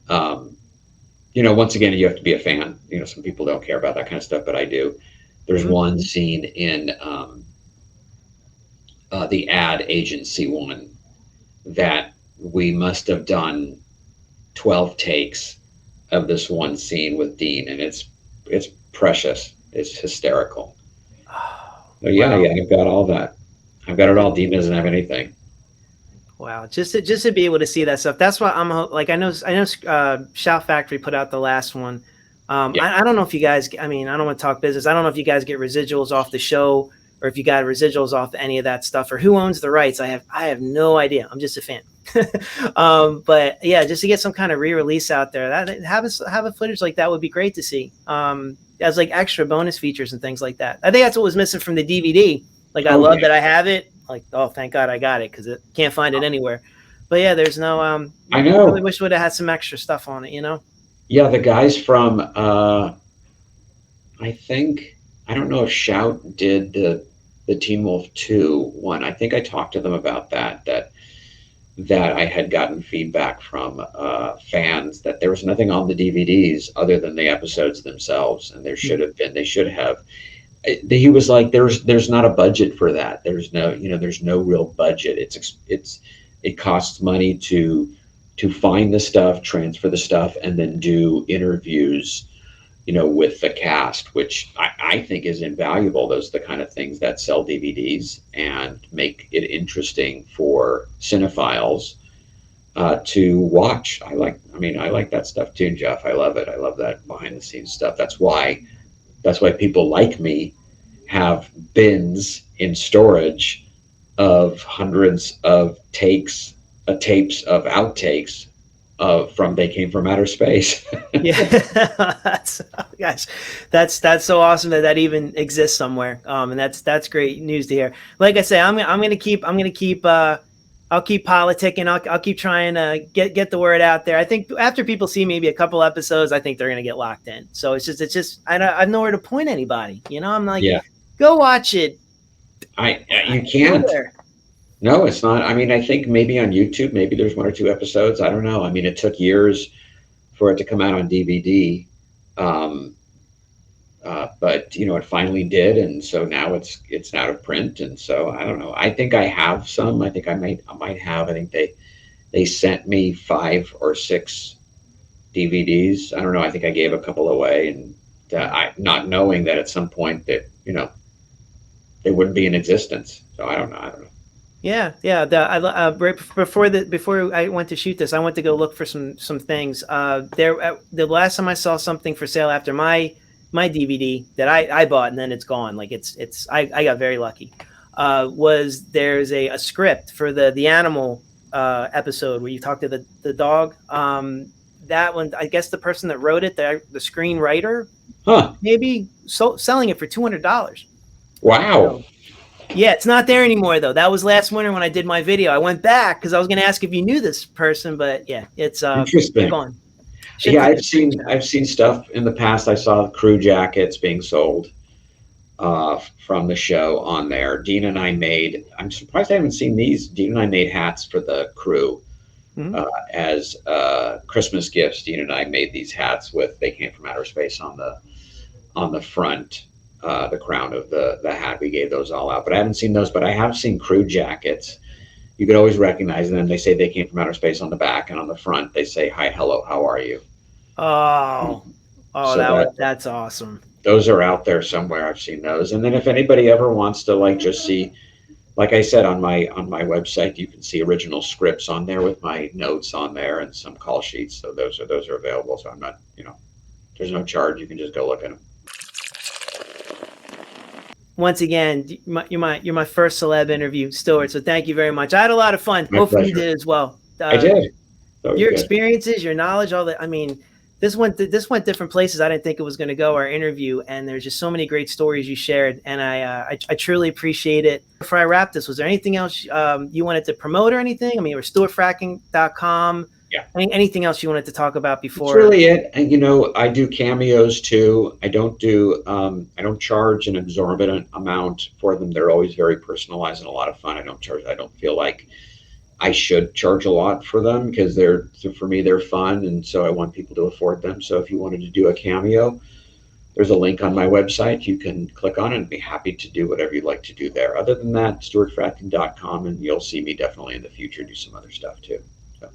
Um, once again, you have to be a fan. Some people don't care about that kind of stuff, but I do. There's Mhm. one scene in the ad agency one that we must have done 12 takes of this one scene with Dean, and it's precious. It's hysterical. Oh, So yeah, wow. yeah, I've got all that. I've got it all. Dean doesn't have anything. Wow, just to be able to see that stuff. That's why like I know Shout Factory put out the last one. Yeah. I don't know if you guys. I mean, I don't want to talk business. I don't know if you guys get residuals off the show or if you got residuals off any of that stuff or who owns the rights. I have no idea. I'm just a fan. But yeah, just to get some kind of re-release out there, that have a footage like that would be great to see. As like extra bonus features and things like that. I think that's what was missing from the DVD. Like I Oh love yeah. that I have it. Like, oh, thank God I got it because it can't find it anywhere. But yeah, there's no I really know. wish would have had some extra stuff on it. Yeah, the guys from I think I don't know if Shout did the Teen Wolf 2 one. I think I talked to them about that I had gotten feedback from fans that there was nothing on the DVDs other than the episodes themselves, and there should have been. They should have. He was like, "There's not a budget for that. There's no real budget. It costs money to find the stuff, transfer the stuff, and then do interviews." With the cast, which I think is invaluable. Those are the kind of things that sell DVDs and make it interesting for cinephiles to watch. I like that stuff too, Jeff. I love it. I love that behind the scenes stuff. That's why people like me have bins in storage of hundreds of tapes of outtakes from They Came from Outer Space. Yeah, that's guys, that's so awesome that even exists somewhere. And that's great news to hear. Like I say, I'm gonna keep I'll keep politicking. I'll keep trying to get the word out there. I think after people see maybe a couple episodes, I think they're gonna get locked in. So it's just I have nowhere to point anybody. I'm like, Yeah. go watch it. You can't. Nowhere. No, it's not. I mean, I think maybe on YouTube, maybe there's one or two episodes. I don't know. I mean, it took years for it to come out on DVD, um, but it finally did, and so now it's out of print, and so I don't know. I think I have some. I think I might have. I think they sent me 5 or 6 DVDs. I don't know. I think I gave a couple away, and I not knowing that at some point that they wouldn't be in existence. So I don't know. I don't know. Yeah, yeah. Right before I went to shoot this, I went to go look for some things. The last time I saw something for sale after my DVD that I bought and then it's gone. Like I got very lucky. Was there's a script for the animal episode where you talk to the dog. That one, I guess the person that wrote it, the screenwriter, Huh. maybe selling it for $200. Wow. Yeah, it's not there anymore though. That was last winter when I did my video. I went back because I was going to ask if you knew this person, but yeah, it's Interesting. gone. Yeah, Shipped it to I've seen stuff in the past. I saw crew jackets being sold from the show on there. Dean and I made. I'm surprised I haven't seen these. Dean and I made hats for the crew Mhm. as Christmas gifts. Dean and I made these hats with "They Came from Outer Space" on the front. The crown of the hat. We gave those all out, but I haven't seen those. But I have seen crew jackets. You could always recognize them. They say "They Came from Outer Space" on the back, and on the front they say "Hi, hello, how are you?" Oh, So that's awesome. those are out there somewhere. I've seen those. And then if anybody ever wants to just see, like I said on my website, you can see original scripts on there with my notes on there and some call sheets. So those are available. So I'm not, there's no charge. You can just go look at them. once again, you're my first celeb interview, Stuart. So thank you very much. I had a lot of fun. My Hopefully you pleasure. did as well. I did. That was Your good. experiences, your knowledge, all that. I mean, this went different places I didn't think it was going to go, our interview, and there's just so many great stories you shared, and I truly appreciate it. Before I wrap this, was there anything else you wanted to promote or anything? I mean, or stuartfratkin.com. Yeah. Anything else you wanted to talk about before? That's really it. And I do cameos too. I don't charge an exorbitant amount for them. They're always very personalized and a lot of fun. I don't feel like I should charge a lot for them because for me, they're fun. And so I want people to afford them. So if you wanted to do a cameo, there's a link on my website. You can click on it and be happy to do whatever you'd like to do there. Other than that, stuartfratkin.com, and you'll see me definitely in the future do some other stuff too. So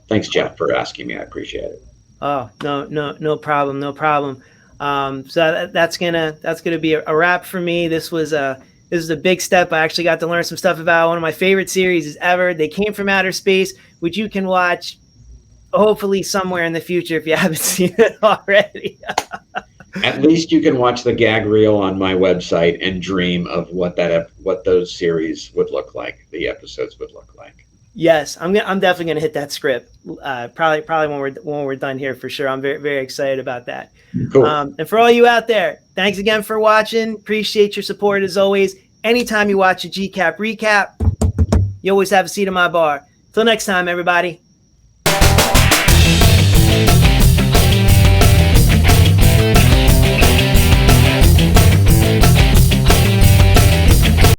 thanks, Jeff, for asking me. I appreciate it. Oh, no problem. No problem. So that's gonna be a wrap for me. This is a big step. I actually got to learn some stuff about one of my favorite series ever. They Came from Outer Space, which you can watch hopefully somewhere in the future if you haven't seen it already. At least you can watch the gag reel on my website and dream of what those series would look like, the episodes would look like. Yes, I'm definitely gonna hit that script. Probably when we're done here for sure. I'm very, very excited about that. Cool. And for all you out there, thanks again for watching. Appreciate your support as always. Anytime you watch a GCAP recap, you always have a seat in my bar. Till next time, everybody.